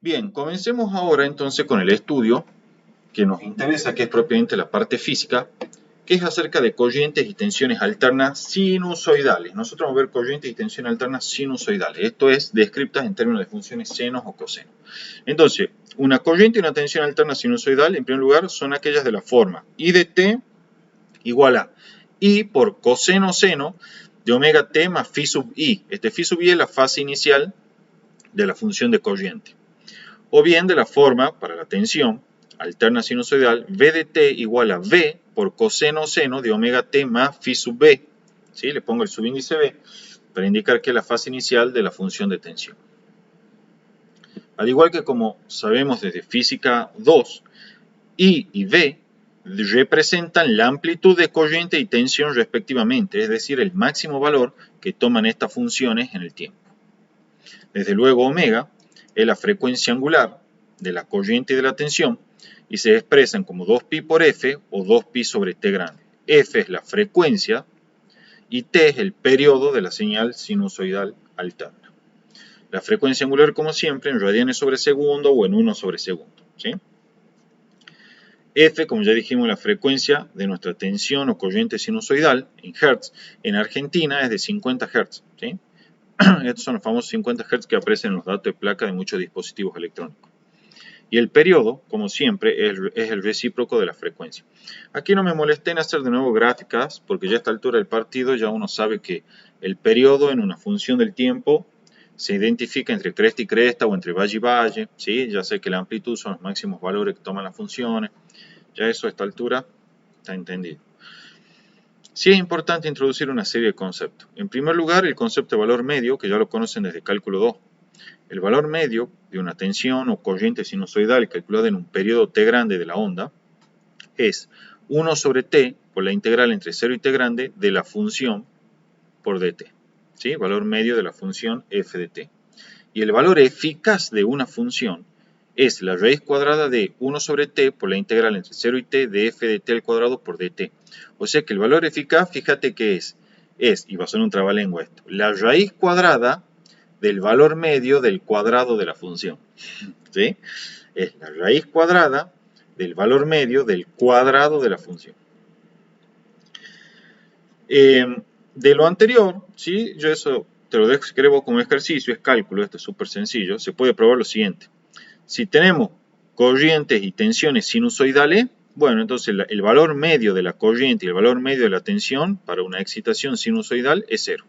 Bien, comencemos ahora entonces con el estudio que nos interesa, que es propiamente la parte física, que es acerca de corrientes y tensiones alternas sinusoidales. Nosotros vamos a ver corrientes y tensiones alternas sinusoidales. Esto es descritas en términos de funciones senos o cosenos. Entonces, una corriente y una tensión alterna sinusoidal, en primer lugar, son aquellas de la forma I de t igual a I por coseno seno de omega t más phi sub i. Este phi sub i es la fase inicial de la función de corriente. O bien de la forma, para la tensión alterna sinusoidal, V de t igual a V por coseno seno de omega t más phi sub b. ¿Sí? Le pongo el subíndice B para indicar que es la fase inicial de la función de tensión. Al igual que como sabemos desde física 2, I y V representan la amplitud de corriente y tensión respectivamente, es decir, el máximo valor que toman estas funciones en el tiempo. Desde luego, omega es la frecuencia angular de la corriente y de la tensión y se expresan como 2pi por f o 2pi sobre t grande. F es la frecuencia y t es el periodo de la señal sinusoidal alterna. La frecuencia angular, como siempre, en radianes sobre segundo o en 1 sobre segundo. ¿Sí? F, como ya dijimos, la frecuencia de nuestra tensión o corriente sinusoidal en Hz. En Argentina es de 50 Hz. ¿Sí? Estos son los famosos 50 Hz que aparecen en los datos de placa de muchos dispositivos electrónicos. Y el periodo, como siempre, es el recíproco de la frecuencia. Aquí no me molesté en hacer de nuevo gráficas, porque ya a esta altura del partido ya uno sabe que el periodo en una función del tiempo se identifica entre cresta y cresta o entre valle y valle. ¿Sí? Ya sé que la amplitud son los máximos valores que toman las funciones. Ya eso a esta altura está entendido. Sí es importante introducir una serie de conceptos. En primer lugar, el concepto de valor medio, que ya lo conocen desde cálculo 2. El valor medio de una tensión o corriente sinusoidal calculada en un periodo t grande de la onda es 1 sobre t por la integral entre 0 y t grande de la función por dt. ¿Sí? Valor medio de la función f de t. Y el valor eficaz de una función es la raíz cuadrada de 1 sobre t por la integral entre 0 y t de f de t al cuadrado por dt. O sea que el valor eficaz, fíjate que es, y va a ser un trabalengua esto, la raíz cuadrada del valor medio del cuadrado de la función. ¿Sí? Es la raíz cuadrada del valor medio del cuadrado de la función. De lo anterior, ¿sí? Yo eso te lo describo como ejercicio, es cálculo, esto es súper sencillo. Se puede probar lo siguiente. Si tenemos corrientes y tensiones sinusoidales, bueno, entonces el valor medio de la corriente y el valor medio de la tensión para una excitación sinusoidal es 0.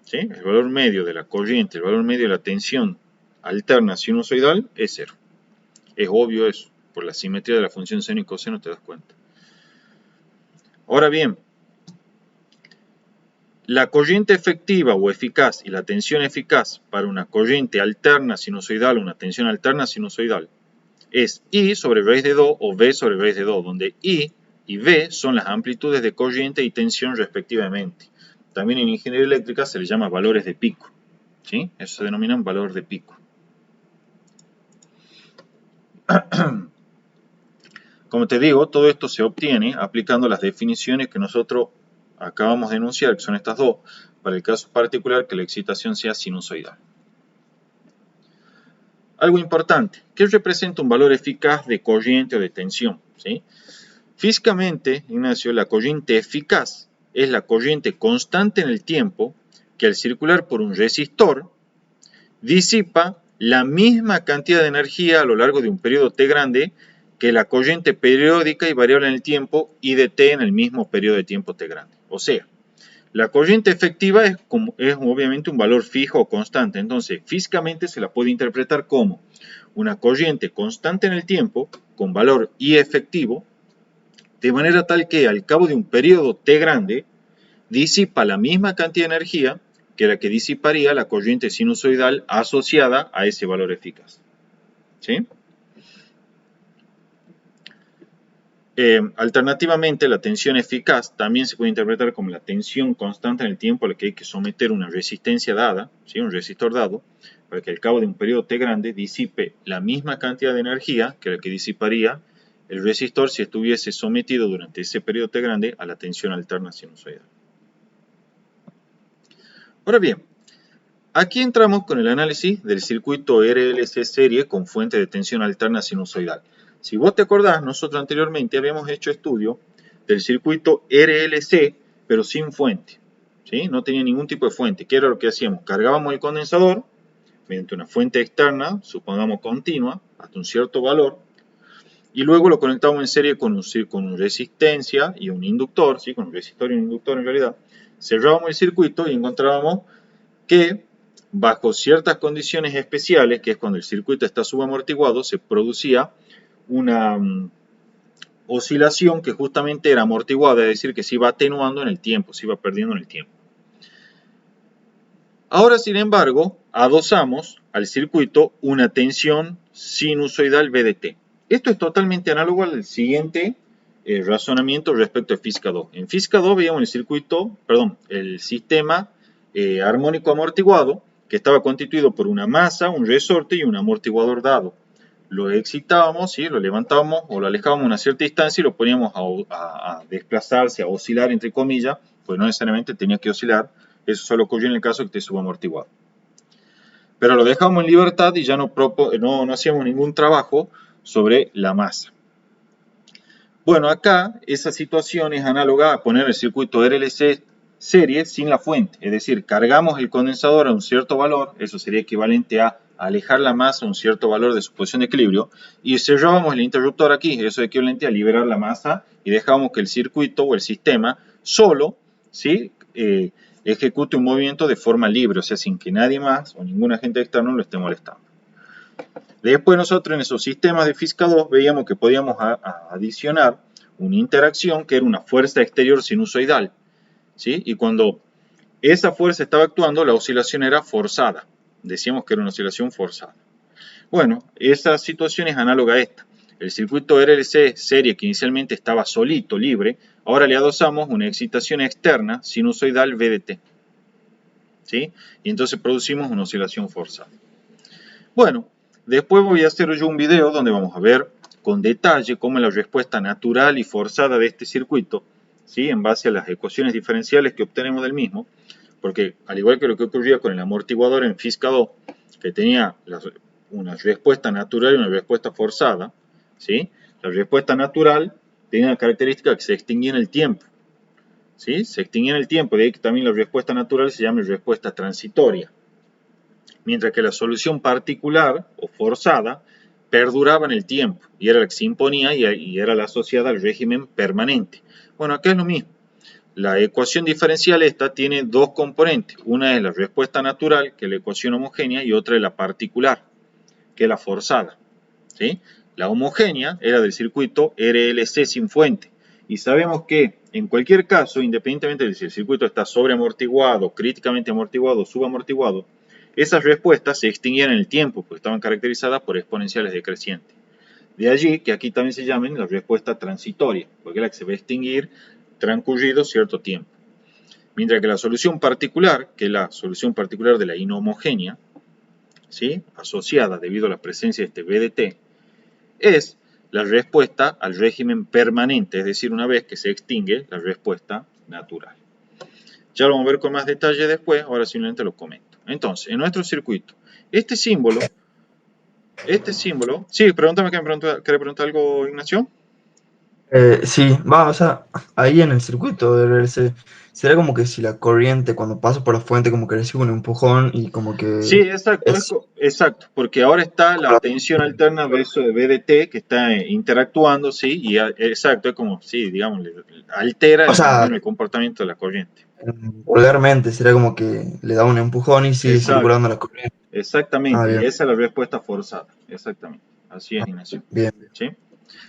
¿Sí? El valor medio de la corriente, el valor medio de la tensión alterna sinusoidal es 0. Es obvio eso, por la simetría de la función seno y coseno te das cuenta. Ahora bien, la corriente efectiva o eficaz y la tensión eficaz para una corriente alterna sinusoidal o una tensión alterna sinusoidal es I sobre raíz de 2 o V sobre raíz de 2, donde I y V son las amplitudes de corriente y tensión respectivamente. También en ingeniería eléctrica se les llama valores de pico. ¿Sí? Eso se denominan valor de pico. Como te digo, todo esto se obtiene aplicando las definiciones que nosotros acabamos de enunciar, que son estas dos, para el caso particular que la excitación sea sinusoidal. Algo importante, ¿qué representa un valor eficaz de corriente o de tensión? ¿Sí? Físicamente, Ignacio, la corriente eficaz es la corriente constante en el tiempo que al circular por un resistor disipa la misma cantidad de energía a lo largo de un periodo t grande que la corriente periódica y variable en el tiempo I de t en el mismo periodo de tiempo t grande. O sea, la corriente efectiva es obviamente un valor fijo o constante. Entonces, físicamente se la puede interpretar como una corriente constante en el tiempo con valor I efectivo, de manera tal que al cabo de un periodo t grande disipa la misma cantidad de energía que la que disiparía la corriente sinusoidal asociada a ese valor eficaz. ¿Sí? Alternativamente, la tensión eficaz también se puede interpretar como la tensión constante en el tiempo a la que hay que someter una resistencia dada, ¿sí? Un resistor dado, para que al cabo de un periodo t grande disipe la misma cantidad de energía que la que disiparía el resistor si estuviese sometido durante ese periodo t grande a la tensión alterna sinusoidal. Ahora bien, Aquí entramos con el análisis del circuito RLC serie con fuente de tensión alterna sinusoidal. Si vos te acordás, nosotros anteriormente habíamos hecho estudio del circuito RLC, pero sin fuente, ¿sí? No tenía ningún tipo de fuente. ¿Qué era lo que hacíamos? Cargábamos el condensador mediante una fuente externa, supongamos continua, hasta un cierto valor, y luego lo conectábamos en serie con una resistencia y un inductor, ¿sí? Con un resistor y un inductor en realidad. Cerrábamos el circuito y encontrábamos que bajo ciertas condiciones especiales, que es cuando el circuito está subamortiguado, se producía una oscilación que justamente era amortiguada, es decir, que se iba atenuando en el tiempo, se iba perdiendo en el tiempo. Ahora, sin embargo, adosamos al circuito una tensión sinusoidal VDT. Esto es totalmente análogo al siguiente razonamiento respecto a física 2. En física 2 veíamos el sistema armónico amortiguado, que estaba constituido por una masa, un resorte y un amortiguador dado. Lo excitábamos, ¿sí? Lo levantábamos o lo alejábamos a una cierta distancia y lo poníamos a desplazarse, a oscilar, entre comillas, pues no necesariamente tenía que oscilar. Eso solo ocurrió en el caso de que esté subamortiguado. Pero lo dejábamos en libertad y ya no hacíamos ningún trabajo sobre la masa. Bueno, acá esa situación es análoga a poner el circuito RLC serie sin la fuente. Es decir, cargamos el condensador a un cierto valor, eso sería equivalente a alejar la masa a un cierto valor de su posición de equilibrio, y cerrábamos el interruptor aquí, eso es equivalente a liberar la masa, y dejábamos que el circuito o el sistema solo, ¿sí? Ejecute un movimiento de forma libre, o sea, sin que nadie más o ningún agente externo lo esté molestando. Después nosotros en esos sistemas de física 2 veíamos que podíamos adicionar una interacción que era una fuerza exterior sinusoidal, ¿sí? Y cuando esa fuerza estaba actuando, la oscilación era forzada. Decíamos que era una oscilación forzada. Bueno, esa situación es análoga a esta. El circuito RLC serie que inicialmente estaba solito, libre, ahora le adosamos una excitación externa sinusoidal VDT, ¿sí? Y entonces producimos una oscilación forzada. Bueno, después voy a hacer yo un video donde vamos a ver con detalle cómo es la respuesta natural y forzada de este circuito, ¿sí? En base a las ecuaciones diferenciales que obtenemos del mismo, porque al igual que lo que ocurría con el amortiguador en física 2, que tenía una respuesta natural y una respuesta forzada, ¿sí? La respuesta natural tenía una característica que se extinguía en el tiempo, ¿sí? Se extinguía en el tiempo, de ahí que también la respuesta natural se llama respuesta transitoria. Mientras que la solución particular o forzada perduraba en el tiempo y era la que se imponía y era la asociada al régimen permanente. Bueno, acá es lo mismo. La ecuación diferencial esta tiene dos componentes. Una es la respuesta natural, que es la ecuación homogénea, y otra es la particular, que es la forzada, ¿sí? La homogénea era del circuito RLC sin fuente. Y sabemos que en cualquier caso, independientemente de si el circuito está sobreamortiguado, críticamente amortiguado o subamortiguado, esas respuestas se extinguían en el tiempo, porque estaban caracterizadas por exponenciales decrecientes. De allí que aquí también se llamen la respuesta transitoria, porque es la que se va a extinguir transcurrido cierto tiempo. Mientras que la solución particular, que es la solución particular de la inhomogénea, ¿sí? Asociada debido a la presencia de este VDT, es la respuesta al régimen permanente, es decir, una vez que se extingue la respuesta natural. Ya lo vamos a ver con más detalle después, ahora simplemente lo comento. Entonces, en nuestro circuito, este símbolo, sí, pregúntame, ¿querés preguntar algo, Ignacio? Sí, o sea, ahí en el circuito de RLC, será como que si la corriente cuando pasa por la fuente como que recibe un empujón y como Sí, que exacto, es exacto, porque ahora está la tensión alterna versus VDT que está interactuando, sí, y exacto, es como, sí, digamos, altera o más o sea, menos el comportamiento de la corriente. vulgarmente será como que le da un empujón y sigue Exacto, circulando la corriente. Ah, exactamente, y bien, esa es la respuesta forzada, exactamente, así es, Ignacio. bien, ¿Sí?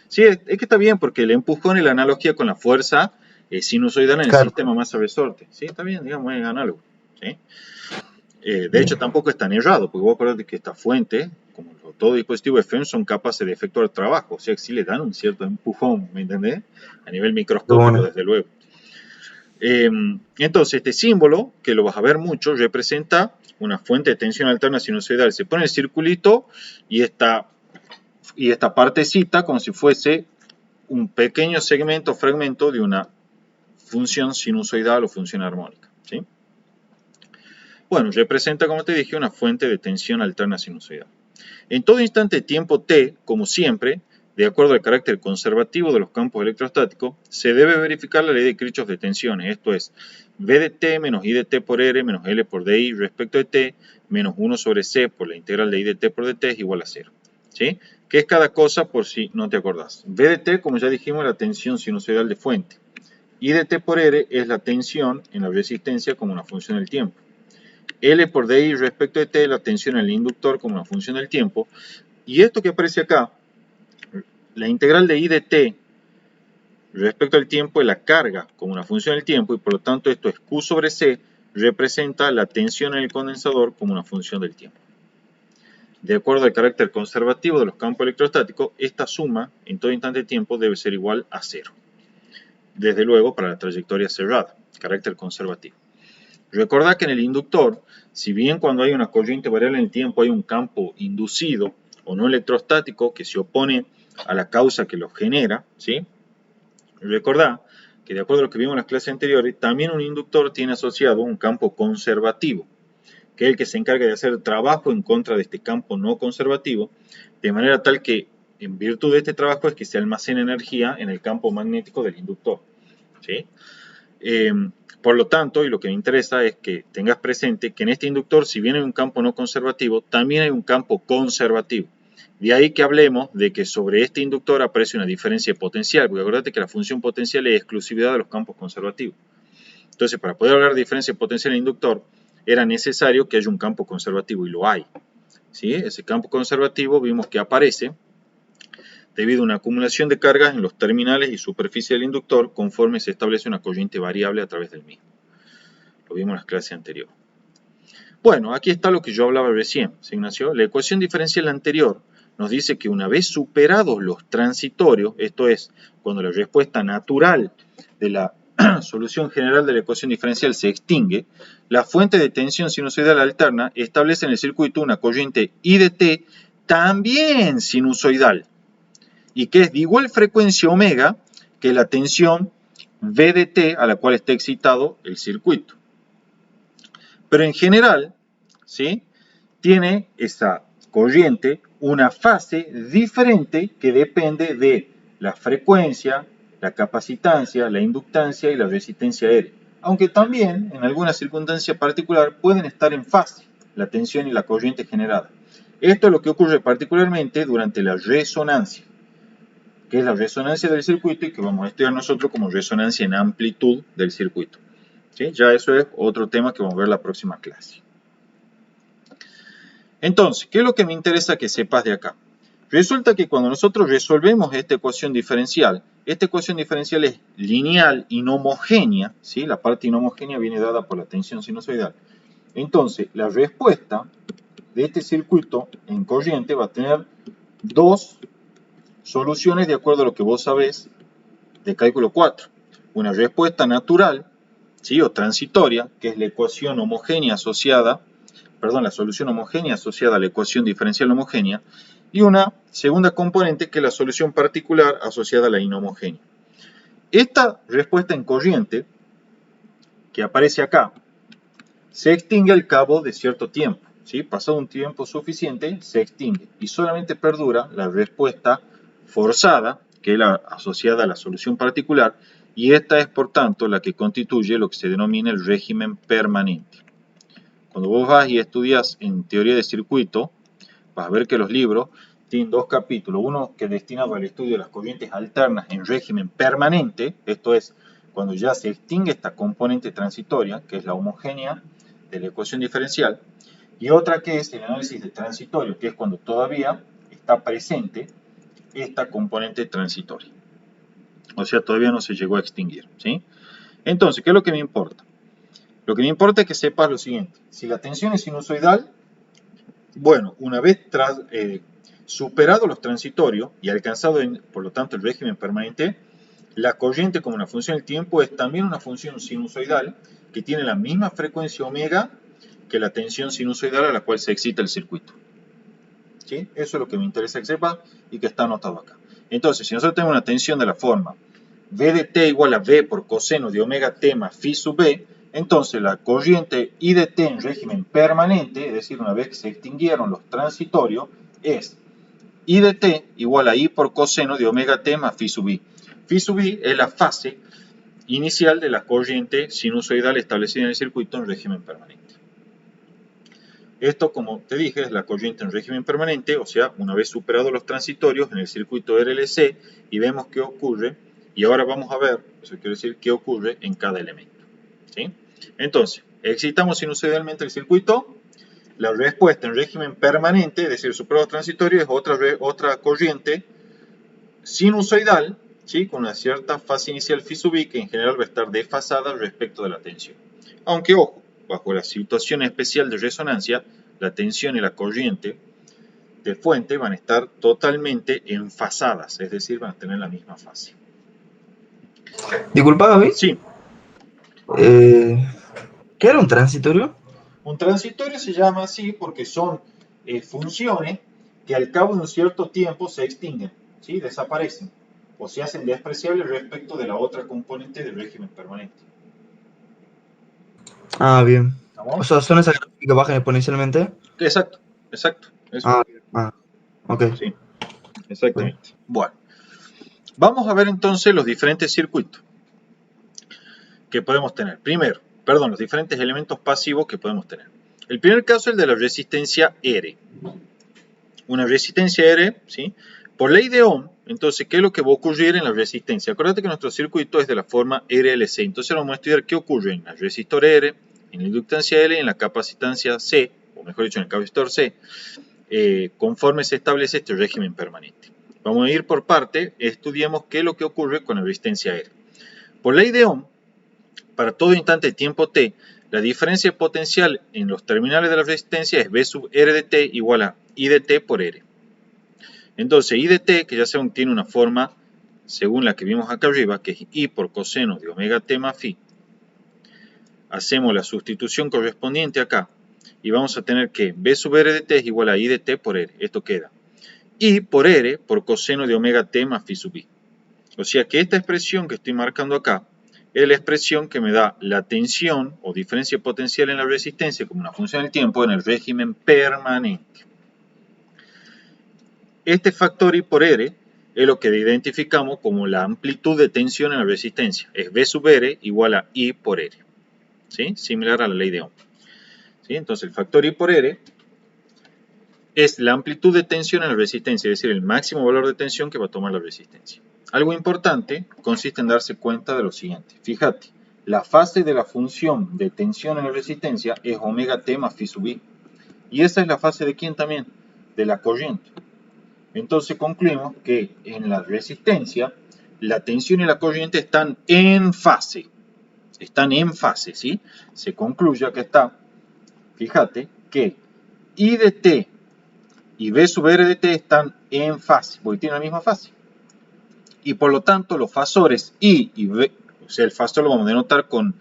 Sí, es que está bien porque el empujón y la analogía con la fuerza sinusoidal en el claro, sistema masa-resorte. Sí, está bien, digamos, es análogo. ¿Sí? De hecho, bien, tampoco es tan errado, porque vos acordate que esta fuente, como todo dispositivo de FEM, son capaces de efectuar trabajo. O sea, que sí le dan un cierto empujón, ¿me entendés? A nivel qué microscópico, bueno, desde luego. Entonces, este símbolo, que lo vas a ver mucho, representa una fuente de tensión alterna sinusoidal. Se pone el circulito y esta partecita como si fuese un pequeño segmento, fragmento de una función sinusoidal o función armónica, ¿sí? Bueno, representa, como te dije, una fuente de tensión alterna sinusoidal. En todo instante de tiempo t, como siempre, de acuerdo al carácter conservativo de los campos electrostáticos, se debe verificar la ley de Kirchhoff de tensiones, esto es, V de t menos I de t por R menos L por DI respecto de t menos 1 sobre C por la integral de I de t por dt es igual a 0. ¿Sí? ¿Qué es cada cosa por si no te acordás? V de t, como ya dijimos, es la tensión sinusoidal de fuente. I de t por R es la tensión en la resistencia como una función del tiempo. L por DI respecto de t es la tensión en el inductor como una función del tiempo. Y esto que aparece acá, la integral de I de t respecto al tiempo es la carga como una función del tiempo y por lo tanto esto es Q sobre C, representa la tensión en el condensador como una función del tiempo. De acuerdo al carácter conservativo de los campos electrostáticos, esta suma en todo instante de tiempo debe ser igual a 0. Desde luego para la trayectoria cerrada, carácter conservativo. Recordad que en el inductor, si bien cuando hay una corriente variable en el tiempo hay un campo inducido o no electrostático que se opone a la causa que lo genera, ¿sí? Recordad que de acuerdo a lo que vimos en las clases anteriores, también un inductor tiene asociado un campo conservativo, que es el que se encarga de hacer trabajo en contra de este campo no conservativo, de manera tal que en virtud de este trabajo es que se almacena energía en el campo magnético del inductor, ¿sí? Por lo tanto, y lo que me interesa es que tengas presente que en este inductor, si bien hay un campo no conservativo, también hay un campo conservativo. De ahí que hablemos de que sobre este inductor aparece una diferencia potencial, porque acuérdate que la función potencial es exclusividad de los campos conservativos. Entonces, para poder hablar de diferencia potencial en inductor, era necesario que haya un campo conservativo, y lo hay. ¿Sí? Ese campo conservativo vimos que aparece debido a una acumulación de cargas en los terminales y superficie del inductor conforme se establece una corriente variable a través del mismo. Lo vimos en las clases anteriores. Bueno, aquí está lo que yo hablaba recién, ¿sí, Ignacio? La ecuación diferencial anterior nos dice que una vez superados los transitorios, esto es, cuando la respuesta natural de la solución general de la ecuación diferencial se extingue, la fuente de tensión sinusoidal alterna establece en el circuito una corriente I de t también sinusoidal, y que es de igual frecuencia omega que la tensión V de t a la cual está excitado el circuito. Pero en general, ¿sí?, tiene esa corriente una fase diferente que depende de la frecuencia, la capacitancia, la inductancia y la resistencia aérea. Aunque también, en alguna circunstancia particular, pueden estar en fase la tensión y la corriente generada. Esto es lo que ocurre particularmente durante la resonancia, que es la resonancia del circuito y que vamos a estudiar nosotros como resonancia en amplitud del circuito. ¿Sí? Ya eso es otro tema que vamos a ver en la próxima clase. Entonces, ¿qué es lo que me interesa que sepas de acá? Resulta que cuando nosotros resolvemos esta ecuación diferencial es lineal, inhomogénea, ¿sí? La parte inhomogénea viene dada por la tensión sinusoidal. Entonces, la respuesta de este circuito en corriente va a tener dos soluciones de acuerdo a lo que vos sabés de cálculo 4. Una respuesta natural, ¿sí?, o transitoria, que es la ecuación homogénea asociada, la solución homogénea asociada a la ecuación diferencial homogénea, y una segunda componente que es la solución particular asociada a la inhomogénea. Esta respuesta en corriente, que aparece acá, se extingue al cabo de cierto tiempo, ¿sí? Pasado un tiempo suficiente, se extingue, y solamente perdura la respuesta forzada, que es la asociada a la solución particular, y esta es, por tanto, la que constituye lo que se denomina el régimen permanente. Cuando vos vas y estudias en teoría de circuito, vas a ver que los libros tienen dos capítulos. Uno que es destinado al estudio de las corrientes alternas en régimen permanente, esto es, cuando ya se extingue esta componente transitoria, que es la homogénea de la ecuación diferencial, y otra que es el análisis de transitorio, que es cuando todavía está presente esta componente transitoria. O sea, todavía no se llegó a extinguir, ¿sí? Entonces, ¿qué es lo que me importa? Lo que me importa es que sepas lo siguiente. Si la tensión es sinusoidal, bueno, una vez superado los transitorios y alcanzado, por lo tanto, el régimen permanente, la corriente como una función del tiempo es también una función sinusoidal que tiene la misma frecuencia omega que la tensión sinusoidal a la cual se excita el circuito. ¿Sí? Eso es lo que me interesa que sepas y que está anotado acá. Entonces, si nosotros tenemos una tensión de la forma V de t igual a V por coseno de omega t más phi sub b, Entonces la corriente I de t en régimen permanente, es decir, una vez que se extinguieron los transitorios, es I de t igual a I por coseno de omega t más phi sub i. Phi sub i es la fase inicial de la corriente sinusoidal establecida en el circuito en régimen permanente. Esto, como te dije, es la corriente en régimen permanente, o sea, una vez superados los transitorios en el circuito RLC y vemos qué ocurre, y ahora vamos a ver, eso quiere decir qué ocurre en cada elemento. ¿Sí? Entonces, excitamos sinusoidalmente el circuito, la respuesta en régimen permanente, es decir, superado los transitorios, es otra corriente sinusoidal, ¿sí? Con una cierta fase inicial phi sub i que en general va a estar desfasada respecto de la tensión. Aunque, ojo, bajo la situación especial de resonancia, la tensión y la corriente de fuente van a estar totalmente enfasadas, es decir, van a tener la misma fase. Disculpa, Gaby. Sí. ¿Qué era un transitorio? Un transitorio se llama así porque son funciones que al cabo de un cierto tiempo se extinguen, ¿sí? Desaparecen o se hacen despreciables respecto de la otra componente del régimen permanente. Ah, bien. O ¿Estamos? sea, son esas que bajan exponencialmente. Exacto, exacto. Eso. Ok. Sí, exactamente. Bueno, vamos a ver entonces los diferentes circuitos que podemos tener. Primero, los diferentes elementos pasivos que podemos tener. El primer caso es el de la resistencia R. Una resistencia R, ¿sí? Por ley de Ohm, entonces, ¿qué es lo que va a ocurrir en la resistencia? Acuérdate que nuestro circuito es de la forma RLC. Entonces vamos a estudiar qué ocurre en el resistor R, en la inductancia L y en la capacitancia C, o mejor dicho, en el capacitor C, conforme se establece este régimen permanente. Vamos a ir por parte, estudiemos qué es lo que ocurre con la resistencia R. Por ley de Ohm, para todo instante de tiempo t, la diferencia potencial en los terminales de la resistencia es V sub R de t igual a I de t por R. Entonces, I de t, que ya saben, tiene una forma según la que vimos acá arriba, que es I por coseno de omega t más phi. Hacemos la sustitución correspondiente acá y vamos a tener que V sub R de t es igual a I de t por R. Esto queda I por R por coseno de omega t más phi sub i. O sea que esta expresión que estoy marcando acá es la expresión que me da la tensión o diferencia potencial en la resistencia como una función del tiempo en el régimen permanente. Este factor I por R es lo que identificamos como la amplitud de tensión en la resistencia. Es V sub R igual a I por R. ¿Sí? Similar a la ley de Ohm. ¿Sí? Entonces el factor I por R es la amplitud de tensión en la resistencia, es decir, el máximo valor de tensión que va a tomar la resistencia. Algo importante consiste en darse cuenta de lo siguiente. Fíjate, la fase de la función de tensión en la resistencia es omega t más phi sub i. Y esa es la fase de ¿quién también? De la corriente. Entonces concluimos que en la resistencia la tensión y la corriente están en fase. Están en fase, ¿sí? Se concluye que está, fíjate, que I de t y V sub R de t están en fase, porque tienen la misma fase. Y por lo tanto los fasores I y V, o sea, el fasor lo vamos a denotar con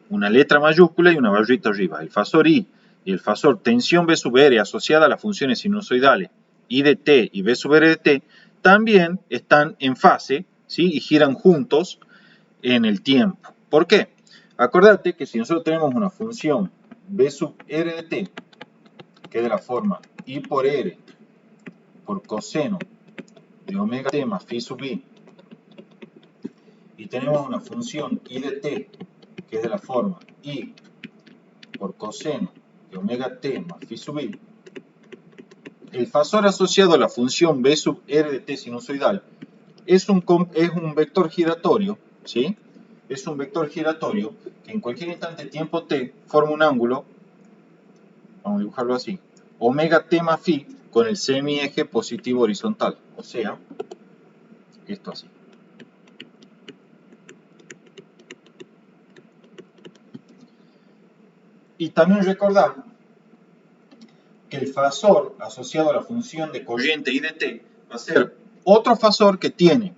una letra mayúscula y una barrita arriba. El fasor I y el fasor tensión V sub R asociada a las funciones sinusoidales I de t y V sub R de t también están en fase, ¿sí? Y giran juntos en el tiempo. ¿Por qué? Acordate que si nosotros tenemos una función V sub R de t, que es de la forma I por R por coseno de omega t más phi sub i, y tenemos una función I de t, que es de la forma I por coseno de omega t más phi sub i, el fasor asociado a la función V sub R de t sinusoidal es un vector giratorio, ¿sí? Es un vector giratorio que en cualquier instante de tiempo t forma un ángulo, vamos a dibujarlo así, omega t más phi con el semieje positivo horizontal, o sea, esto así. Y también recordar que el fasor asociado a la función de corriente I de t va a ser otro fasor que tiene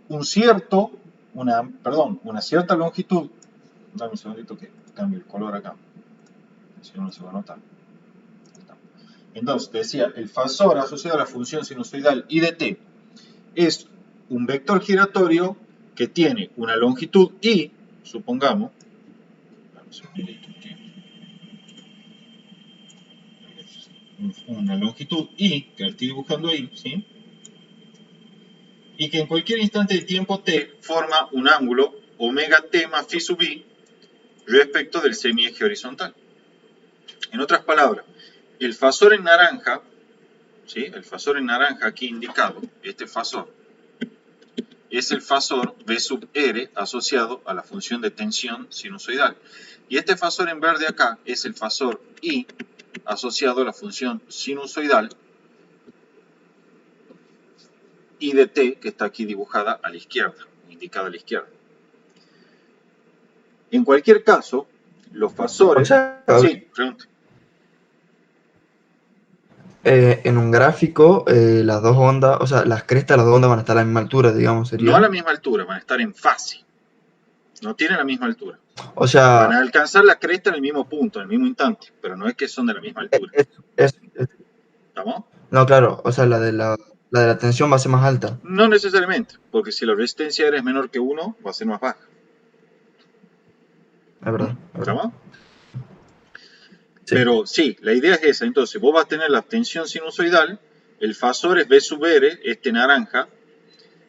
una cierta longitud. Dame un segundito que cambie el color acá, si no, no se va a notar. Entonces, te decía, el fasor asociado a la función sinusoidal I de t es un vector giratorio que tiene una longitud I, supongamos, una longitud I, que la estoy dibujando ahí, ¿sí? Y que en cualquier instante de tiempo t forma un ángulo omega t más phi sub i respecto del semieje horizontal. En otras palabras, el fasor en naranja, ¿sí? El fasor en naranja aquí indicado, este fasor, es el fasor V sub R asociado a la función de tensión sinusoidal. Y este fasor en verde acá es el fasor I asociado a la función sinusoidal I de t, que está aquí dibujada a la izquierda, indicada a la izquierda. En cualquier caso, los O fasores... sea, Sí, pregunta. en un gráfico, las dos ondas, o sea, las crestas de las dos ondas van a estar a la misma altura, digamos, No a sería. la misma altura, van a estar en fase. No tienen la misma altura. O Van sea, a alcanzar la cresta en el mismo punto, en el mismo instante, pero no es que son de la misma altura. ¿Estamos? no, claro, o sea, la de la tensión va a ser más alta, No necesariamente, porque si la resistencia R es menor que 1, va a ser más baja. es verdad, es verdad. ¿Estamos? Sí, Pero sí, la idea es esa. Entonces, vos vas a tener la tensión sinusoidal, el fasor es V sub R, este naranja,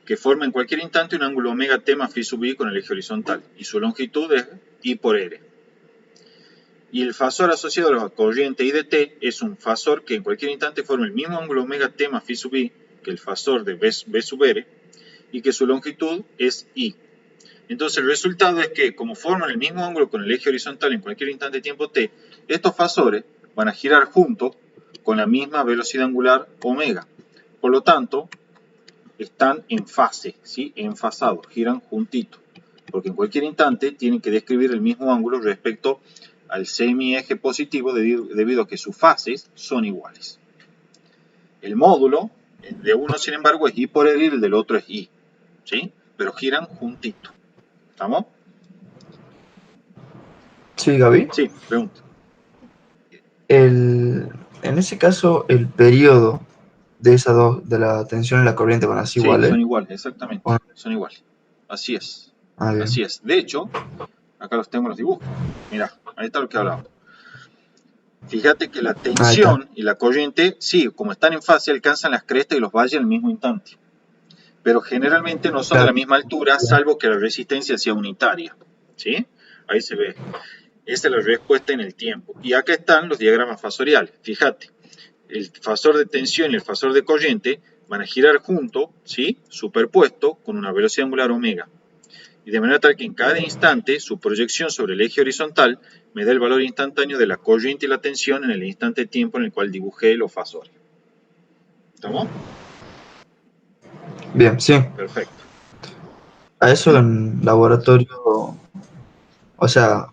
que forma en cualquier instante un ángulo omega t más phi sub i con el eje horizontal, y su longitud es I por R. Y el fasor asociado a la corriente I de t es un fasor que en cualquier instante forma el mismo ángulo omega t más phi sub i que el fasor de V sub R, y que su longitud es I. Entonces el resultado es que, como forman el mismo ángulo con el eje horizontal en cualquier instante de tiempo t, estos fasores van a girar juntos con la misma velocidad angular omega. Por lo tanto, están en fase, ¿sí? Enfasados, giran juntitos. Porque en cualquier instante tienen que describir el mismo ángulo respecto al semieje positivo debido a que sus fases son iguales. El módulo de uno, sin embargo, es I por R y el del otro es I, ¿sí? Pero giran juntitos. ¿Estamos? sí, Gaby. Sí, pregunta. En ese caso, el periodo de esas dos, de la tensión y la corriente van a ser Sí, iguales. son iguales, exactamente. ¿O no? Son iguales. Así es. Ah, Así bien. es. De hecho, acá los tengo en los dibujos. Mirá, ahí está lo que hablaba. Fíjate que la Ahí está. tensión y la corriente, sí, como están en fase, alcanzan las crestas y los valles al mismo instante. Pero generalmente no son de la Claro. misma altura, salvo que la resistencia sea unitaria. ¿Sí? Ahí se ve. Esa es la respuesta en el tiempo. Y acá están los diagramas fasoriales. Fíjate, el fasor de tensión y el fasor de corriente van a girar juntos, ¿sí? Superpuestos, con una velocidad angular omega. Y de manera tal que en cada instante su proyección sobre el eje horizontal me da el valor instantáneo de la corriente y la tensión en el instante de tiempo en el cual dibujé los fasores. ¿Estamos? Bien, sí. Perfecto. A eso en laboratorio, o sea,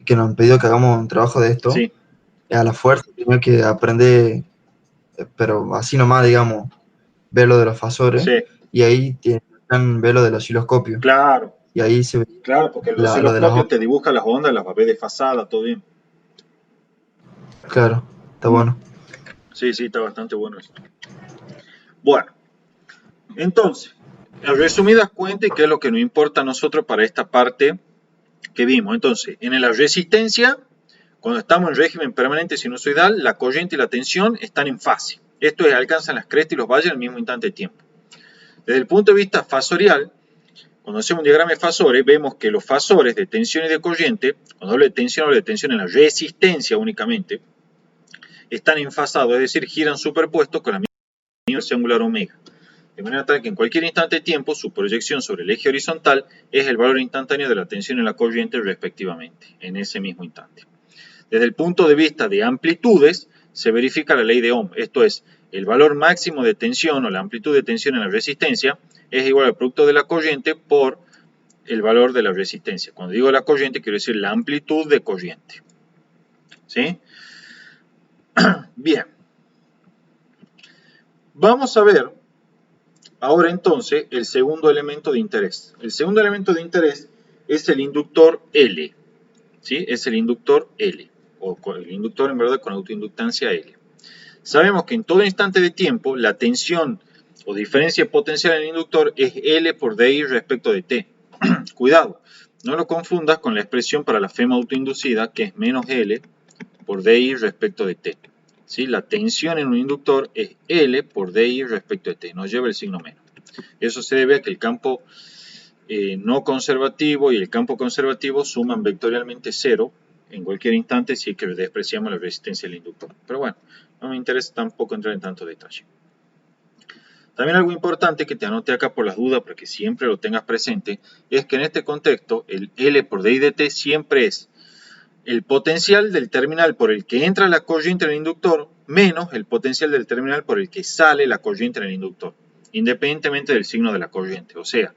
que nos han pedido que hagamos un trabajo de esto, Sí, a la fuerza tenía que aprender, pero así nomás, digamos, ver lo de los fasores, sí, y ahí tienen ver lo del osciloscopio, claro, y ahí se ve claro, porque el lo de las osciloscopio ondas. te dibuja las ondas, las va a ver desfasadas, todo bien. Claro, está Mm. bueno. Sí, sí, está bastante bueno eso. Bueno, entonces, en resumidas cuentas, ¿qué es lo que nos importa a nosotros para esta parte que vimos? Entonces, en la resistencia, cuando estamos en régimen permanente sinusoidal, la corriente y la tensión están en fase. Esto es, alcanzan las crestas y los valles al mismo instante de tiempo. Desde el punto de vista fasorial, cuando hacemos un diagrama de fasores, vemos que los fasores de tensión y de corriente, cuando hablo de tensión en la resistencia únicamente, están enfasados, es decir, giran superpuestos con la misma velocidad angular omega. De manera tal que en cualquier instante de tiempo su proyección sobre el eje horizontal es el valor instantáneo de la tensión y la corriente respectivamente, en ese mismo instante. Desde el punto de vista de amplitudes, se verifica la ley de Ohm, esto es, el valor máximo de tensión o la amplitud de tensión en la resistencia es igual al producto de la corriente por el valor de la resistencia. Cuando digo la corriente, quiero decir la amplitud de corriente. ¿Sí? Bien. Vamos a ver ahora entonces el segundo elemento de interés. El segundo elemento de interés es el inductor L. ¿Sí? Es el inductor L. O el inductor en verdad con autoinductancia L. Sabemos que en todo instante de tiempo la tensión o diferencia potencial en el inductor es L por dI respecto de T. Cuidado, No lo confundas con la expresión para la FEM autoinducida, que es menos L por DI respecto de T. ¿Sí? La tensión en un inductor es L por DI respecto de T, no lleva el signo menos. Eso se debe a que el campo no conservativo y el campo conservativo suman vectorialmente 0 en cualquier instante si es que despreciamos la resistencia del inductor. Pero bueno, no me interesa tampoco entrar en tanto detalle. También algo importante que te anote acá por las dudas para que siempre lo tengas presente es que en este contexto el L por DI de T siempre es el potencial del terminal por el que entra la corriente en el inductor menos el potencial del terminal por el que sale la corriente en el inductor, independientemente del signo de la corriente. O sea,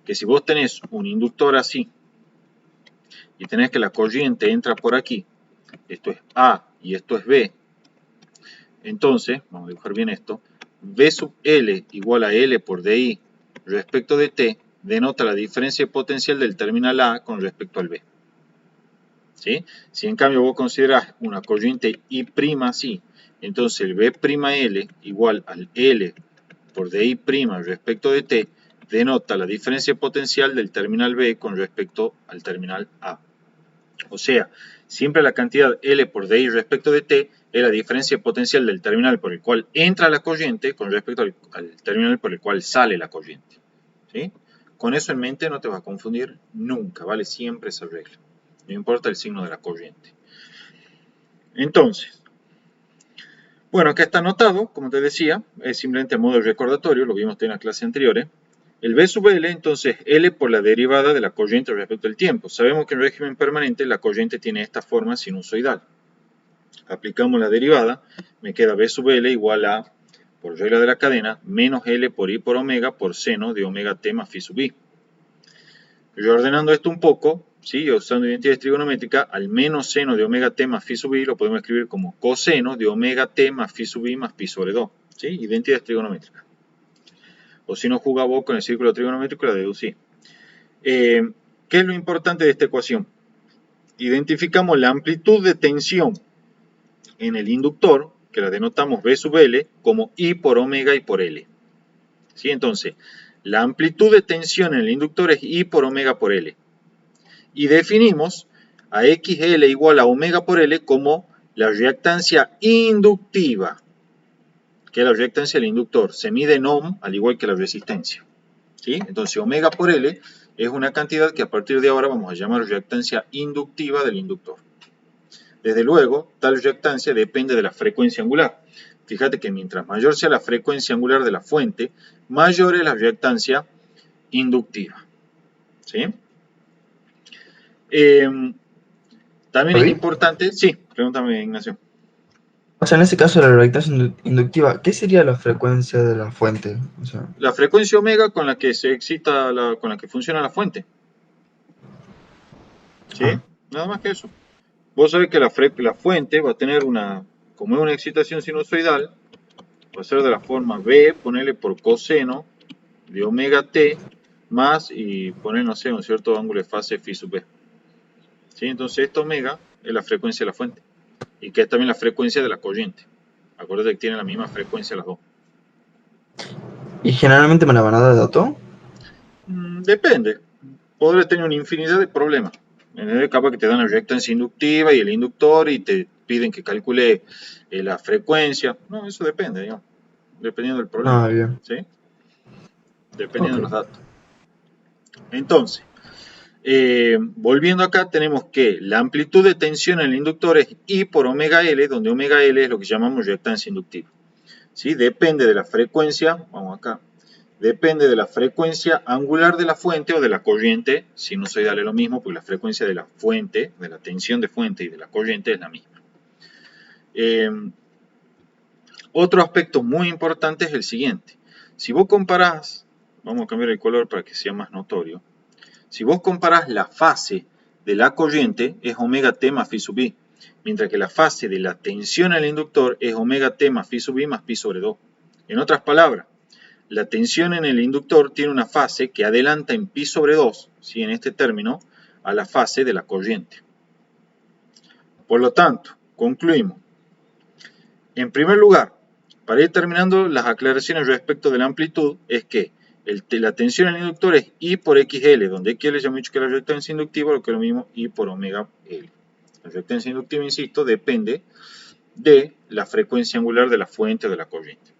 que si vos tenés un inductor así y tenés que la corriente entra por aquí, esto es A y esto es B, entonces, vamos a dibujar bien esto, V sub L igual a L por DI respecto de T denota la diferencia potencial del terminal A con respecto al B. ¿Sí? Si en cambio vos considerás una corriente I' así, entonces el B'L igual al L por DI' respecto de T denota la diferencia potencial del terminal B con respecto al terminal A. O sea, siempre la cantidad L por DI respecto de T es la diferencia potencial del terminal por el cual entra la corriente con respecto al terminal por el cual sale la corriente. ¿Sí? Con eso en mente no te vas a confundir nunca, ¿vale? Siempre esa regla. No importa el signo de la corriente. Entonces, bueno, acá está anotado, como te decía, es simplemente a modo de recordatorio, lo vimos en las clases anteriores. El V sub L, entonces, L por la derivada de la corriente respecto al tiempo. Sabemos que en régimen permanente la corriente tiene esta forma sinusoidal. Aplicamos la derivada, me queda V sub L igual a, por regla de la cadena, menos L por I por omega por seno de omega T más phi sub I. Reordenando esto un poco, ¿sí? Usando identidades trigonométricas, al menos seno de omega T más phi sub I lo podemos escribir como coseno de omega T más phi sub I más pi sobre 2. ¿Sí? Identidades trigonométricas. O si no jugaba vos con el círculo trigonométrico, la deducí. ¿Qué es lo importante de esta ecuación? Identificamos la amplitud de tensión en el inductor, que la denotamos V sub L, como I por omega y por L. ¿Sí? Entonces, la amplitud de tensión en el inductor es I por omega por L. Y definimos a XL igual a omega por L como la reactancia inductiva, que es la reactancia del inductor. Se mide en ohm al igual que la resistencia. ¿Sí? Entonces, omega por L es una cantidad que a partir de ahora vamos a llamar reactancia inductiva del inductor. Desde luego, tal reactancia depende de la frecuencia angular. Fíjate que mientras mayor sea la frecuencia angular de la fuente, mayor es la reactancia inductiva. ¿Sí? También es ¿David? importante, sí, pregúntame, Ignacio. O sea, en este caso de la reactancia inductiva, ¿qué sería la frecuencia de la fuente? O sea, La frecuencia omega con la que se excita, con la que funciona la fuente. ¿Sí? ah, Nada más que eso. Vos sabés que la fuente va a tener una, como es una excitación sinusoidal, va a ser de la forma B, ponerle por coseno de omega t más y poner, no sé, un cierto ángulo de fase phi sub b. ¿Sí? Entonces esta omega es la frecuencia de la fuente y que es también la frecuencia de la corriente. Acuérdate que tienen la misma frecuencia las dos. y generalmente me la van a dar de dato. Depende. Podrás tener una infinidad de problemas. Capaz que te dan la reactancia inductiva y el inductor y te piden que calcule la frecuencia. No, eso depende, digamos. Dependiendo del problema. Ah, bien. ¿Sí? Dependiendo Ok. de los datos. Entonces, volviendo acá, tenemos que la amplitud de tensión en el inductor es I por omega L, donde omega L es lo que llamamos reactancia inductiva. ¿Sí? Depende de la frecuencia, vamos acá, depende de la frecuencia angular de la fuente o de la corriente, sinusoidal es lo mismo, porque la frecuencia de la fuente, de la tensión de fuente y de la corriente es la misma. Otro aspecto muy importante es el siguiente. Si vos comparás, vamos a cambiar el color para que sea más notorio, si vos comparás la fase de la corriente es omega t más phi sub i, mientras que la fase de la tensión en el inductor es omega t más phi sub i más pi sobre 2. En otras palabras, la tensión en el inductor tiene una fase que adelanta en pi sobre 2, ¿sí? En este término, a la fase de la corriente. Por lo tanto, concluimos. En primer lugar, para ir terminando las aclaraciones respecto de la amplitud, es que la tensión en el inductor es I por XL, donde XL ya hemos dicho que es la reactancia inductiva, lo que es lo mismo I por omega L. La reactancia inductiva, insisto, depende de la frecuencia angular de la fuente o de la corriente.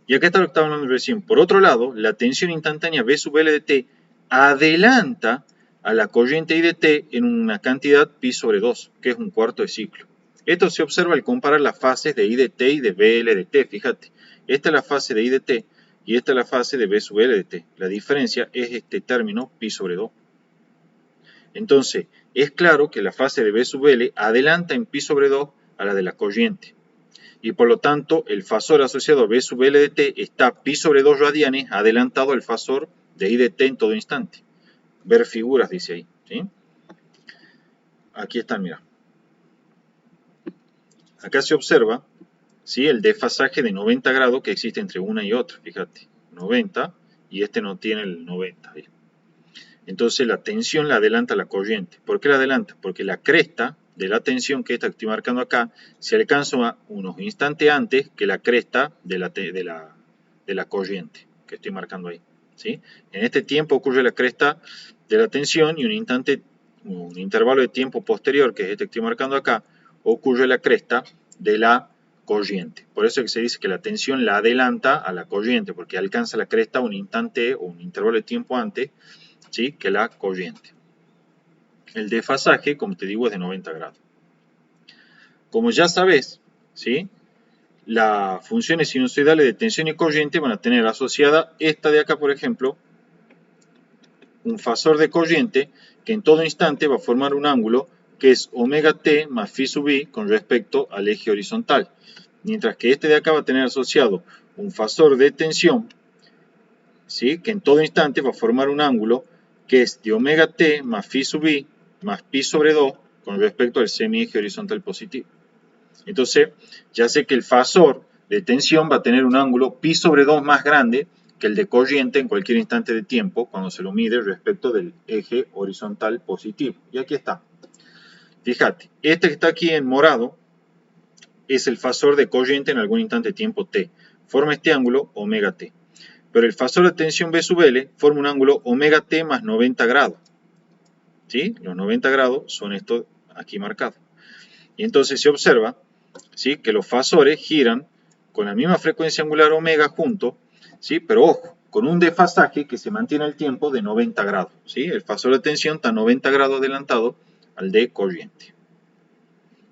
Y acá está lo que estaba hablando recién. Por otro lado, la tensión instantánea V sub L de t adelanta a la corriente I de t en una cantidad pi sobre 2, que es un cuarto de ciclo. Esto se observa al comparar las fases de I de t y de VL de t. Fíjate, esta es la fase de I de t y esta es la fase de V sub L de t. La diferencia es este término pi sobre 2. Entonces, es claro que la fase de V sub L adelanta en pi sobre 2 a la de la corriente. Y por lo tanto, el fasor asociado a V sub L de t está pi sobre 2 radianes adelantado al fasor de I de t en todo instante. Ver figuras, dice ahí. ¿Sí? Aquí están, mira. Acá se observa, ¿sí?, el desfasaje de 90 grados que existe entre una y otra. Fíjate, 90 y este no tiene el 90. Ahí. Entonces la tensión la adelanta la corriente. ¿Por qué la adelanta? Porque la cresta de la tensión, que esta que estoy marcando acá, se alcanza unos instantes antes que la cresta de la corriente que estoy marcando ahí. ¿Sí? En este tiempo ocurre la cresta de la tensión y un intervalo de tiempo posterior, que es este que estoy marcando acá, ocurre la cresta de la corriente. Por eso es que se dice que la tensión la adelanta a la corriente, porque alcanza la cresta un instante o un intervalo de tiempo antes, ¿sí?, que la corriente. El desfasaje, como te digo, es de 90 grados. Como ya sabes, ¿sí?, las funciones sinusoidales de tensión y corriente van a tener asociada esta de acá, por ejemplo, un fasor de corriente que en todo instante va a formar un ángulo que es omega t más phi sub i con respecto al eje horizontal. Mientras que este de acá va a tener asociado un fasor de tensión, ¿sí?, que en todo instante va a formar un ángulo que es de omega t más phi sub i más pi sobre 2 con respecto al semieje horizontal positivo. Entonces, ya sé que el fasor de tensión va a tener un ángulo pi sobre 2 más grande que el de corriente en cualquier instante de tiempo cuando se lo mide respecto del eje horizontal positivo. Y aquí está. Fíjate, este que está aquí en morado es el fasor de corriente en algún instante de tiempo t. Forma este ángulo omega t. Pero el fasor de tensión V sub L forma un ángulo omega t más 90 grados. ¿Sí? Los 90 grados son estos aquí marcados. Y entonces se observa, ¿sí?, que los fasores giran con la misma frecuencia angular omega juntos, ¿sí?, pero ojo, con un desfasaje que se mantiene el tiempo de 90 grados. ¿Sí? El fasor de tensión está 90 grados adelantado al de corriente.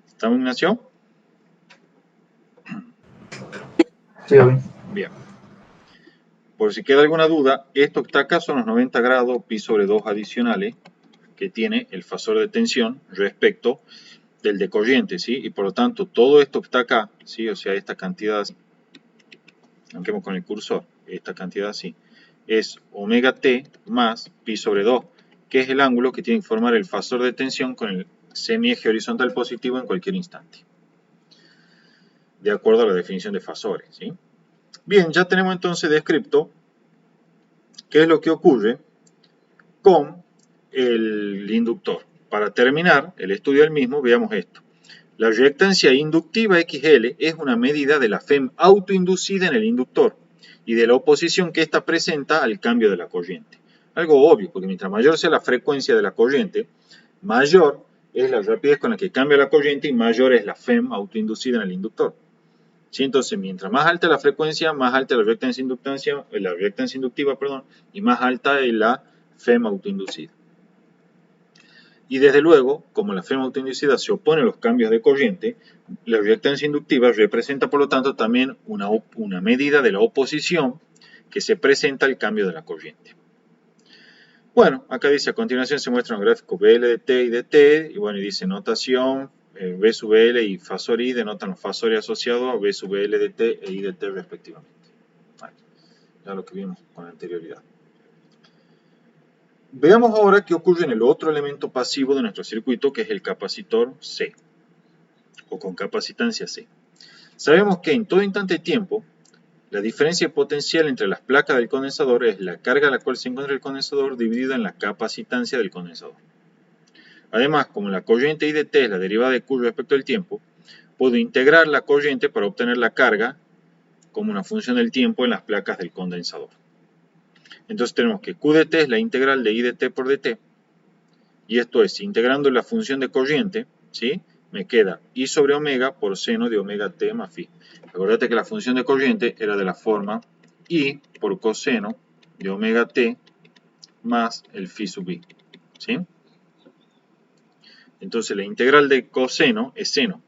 ¿Estamos, Ignacio? Sí, obvio. Bien. Por si queda alguna duda, esto que está acá son los 90 grados pi sobre 2 adicionales que tiene el fasor de tensión respecto del de corriente, ¿sí? Y por lo tanto, todo esto que está acá, ¿sí?, o sea, esta cantidad así, aunque con el cursor, esta cantidad así, es omega t más pi sobre 2, que es el ángulo que tiene que formar el fasor de tensión con el semieje horizontal positivo en cualquier instante, de acuerdo a la definición de fasores, ¿sí? Bien, ya tenemos entonces descrito qué es lo que ocurre con el inductor. Para terminar el estudio del mismo, veamos esto. La reactancia inductiva XL es una medida de la FEM autoinducida en el inductor y de la oposición que ésta presenta al cambio de la corriente. Algo obvio, porque mientras mayor sea la frecuencia de la corriente, mayor es la rapidez con la que cambia la corriente y mayor es la FEM autoinducida en el inductor. ¿Sí? Entonces, mientras más alta la frecuencia, más alta la reactancia inductiva, y más alta es la FEM autoinducida. Y desde luego, como la FEM autoinducida se opone a los cambios de corriente, la reactancia inductiva representa por lo tanto también una medida de la oposición que se presenta al cambio de la corriente. Bueno, acá dice a continuación se muestra un gráfico BL de T y de T, y bueno, y dice notación, V sub L y fasor I denotan los fasores asociados a V sub L de T e I de T respectivamente. Vale, ya lo que vimos con anterioridad. Veamos ahora qué ocurre en el otro elemento pasivo de nuestro circuito, que es el capacitor C, o con capacitancia C. Sabemos que en todo instante de tiempo, la diferencia potencial entre las placas del condensador es la carga a la cual se encuentra el condensador dividida en la capacitancia del condensador. Además, como la corriente I de T es la derivada de Q respecto al tiempo, puedo integrar la corriente para obtener la carga como una función del tiempo en las placas del condensador. Entonces tenemos que Q de t es la integral de I de t por dt. Y esto es, integrando la función de corriente, ¿sí? Me queda I sobre omega por seno de omega t más phi. Acordate que la función de corriente era de la forma I por coseno de omega t más el phi sub i, ¿sí? Entonces la integral de coseno es seno.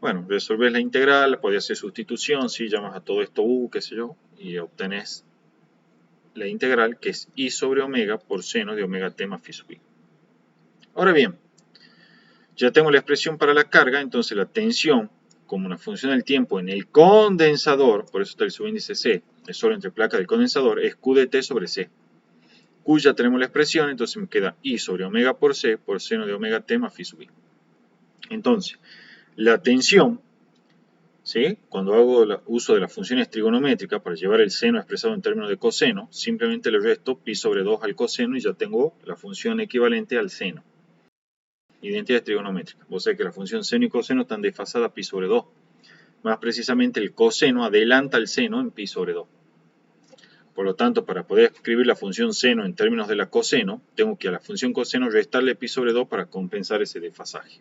Bueno, resolvés la integral, podés hacer sustitución, ¿sí? Llamas a todo esto u, qué sé yo, y obtenés la integral que es I sobre omega por seno de omega t más phi sub i. Ahora bien, ya tengo la expresión para la carga, entonces la tensión como una función del tiempo en el condensador, por eso está el subíndice C, es solo entre placas del condensador, es Q de t sobre C. Q ya tenemos la expresión, entonces me queda I sobre omega por C por seno de omega t más phi sub i. Entonces, la tensión, ¿sí? Cuando hago uso de las funciones trigonométricas para llevar el seno expresado en términos de coseno, simplemente le resto pi sobre 2 al coseno y ya tengo la función equivalente al seno. Identidades trigonométricas. Vos sabés que la función seno y coseno están desfasadas pi sobre 2. Más precisamente el coseno adelanta el seno en pi sobre 2. Por lo tanto, para poder escribir la función seno en términos de la coseno, tengo que a la función coseno restarle pi sobre 2 para compensar ese desfasaje.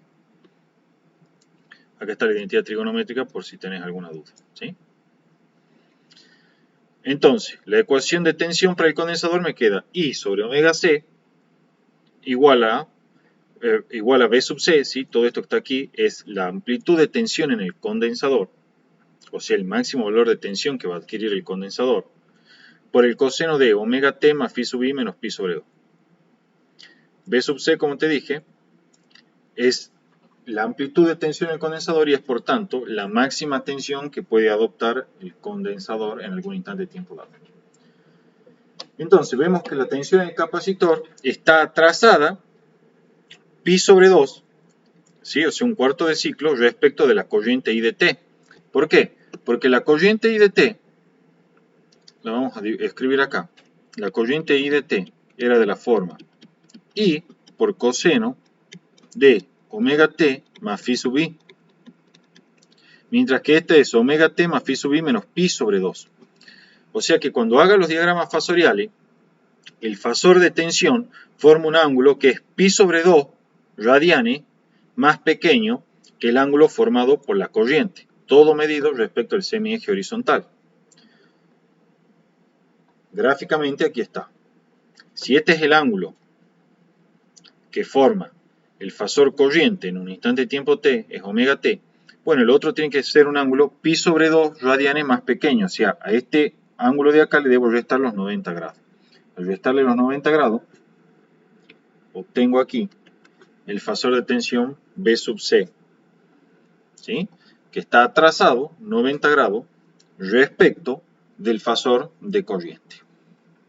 Acá está la identidad trigonométrica por si tenés alguna duda, ¿sí? Entonces, la ecuación de tensión para el condensador me queda I sobre omega C igual a B sub C, ¿sí? Todo esto que está aquí es la amplitud de tensión en el condensador, o sea, el máximo valor de tensión que va a adquirir el condensador, por el coseno de omega t más phi sub i menos pi sobre 2. B sub C, como te dije, es la amplitud de tensión en el condensador y es, por tanto, la máxima tensión que puede adoptar el condensador en algún instante de tiempo dado. Entonces, vemos que la tensión en el capacitor está trazada pi sobre 2, ¿sí? O sea, un cuarto de ciclo respecto de la corriente I de t. ¿Por qué? Porque la corriente I de t, la vamos a escribir acá, la corriente I de t era de la forma I por coseno de omega t más phi sub i, mientras que este es omega t más phi sub i menos pi sobre 2. O sea que cuando haga los diagramas fasoriales, el fasor de tensión forma un ángulo que es pi sobre 2 radianes más pequeño que el ángulo formado por la corriente, todo medido respecto al semieje horizontal. Gráficamente aquí está. Si este es el ángulo que forma el fasor corriente en un instante de tiempo t, es omega t, bueno, el otro tiene que ser un ángulo pi sobre 2 radianes más pequeño, o sea, a este ángulo de acá le debo restar los 90 grados. Al restarle los 90 grados, obtengo aquí el fasor de tensión B sub C, ¿sí? Que está trazado 90 grados respecto del fasor de corriente.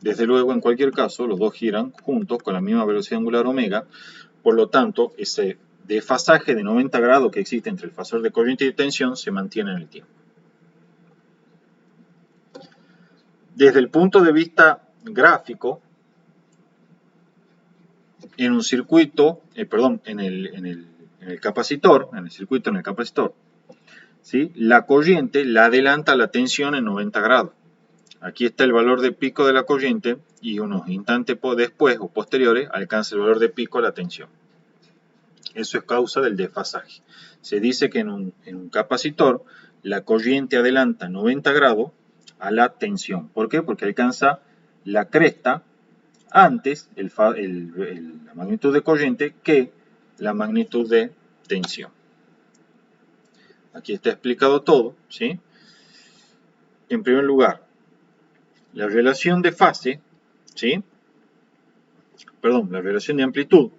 Desde luego, en cualquier caso, los dos giran juntos con la misma velocidad angular omega, por lo tanto, ese desfasaje de 90 grados que existe entre el fasor de corriente y de tensión se mantiene en el tiempo. Desde el punto de vista gráfico, en un circuito, en el capacitor, en el circuito en el capacitor, ¿sí? La corriente la adelanta la tensión en 90 grados. Aquí está el valor de pico de la corriente y unos instantes después o posteriores alcanza el valor de pico la tensión. Eso es causa del desfasaje. Se dice que en un capacitor la corriente adelanta 90 grados a la tensión. ¿Por qué? Porque alcanza la cresta antes la magnitud de corriente que la magnitud de tensión. Aquí está explicado todo, ¿sí? En primer lugar, la relación de fase, ¿sí? Perdón, la relación de amplitud,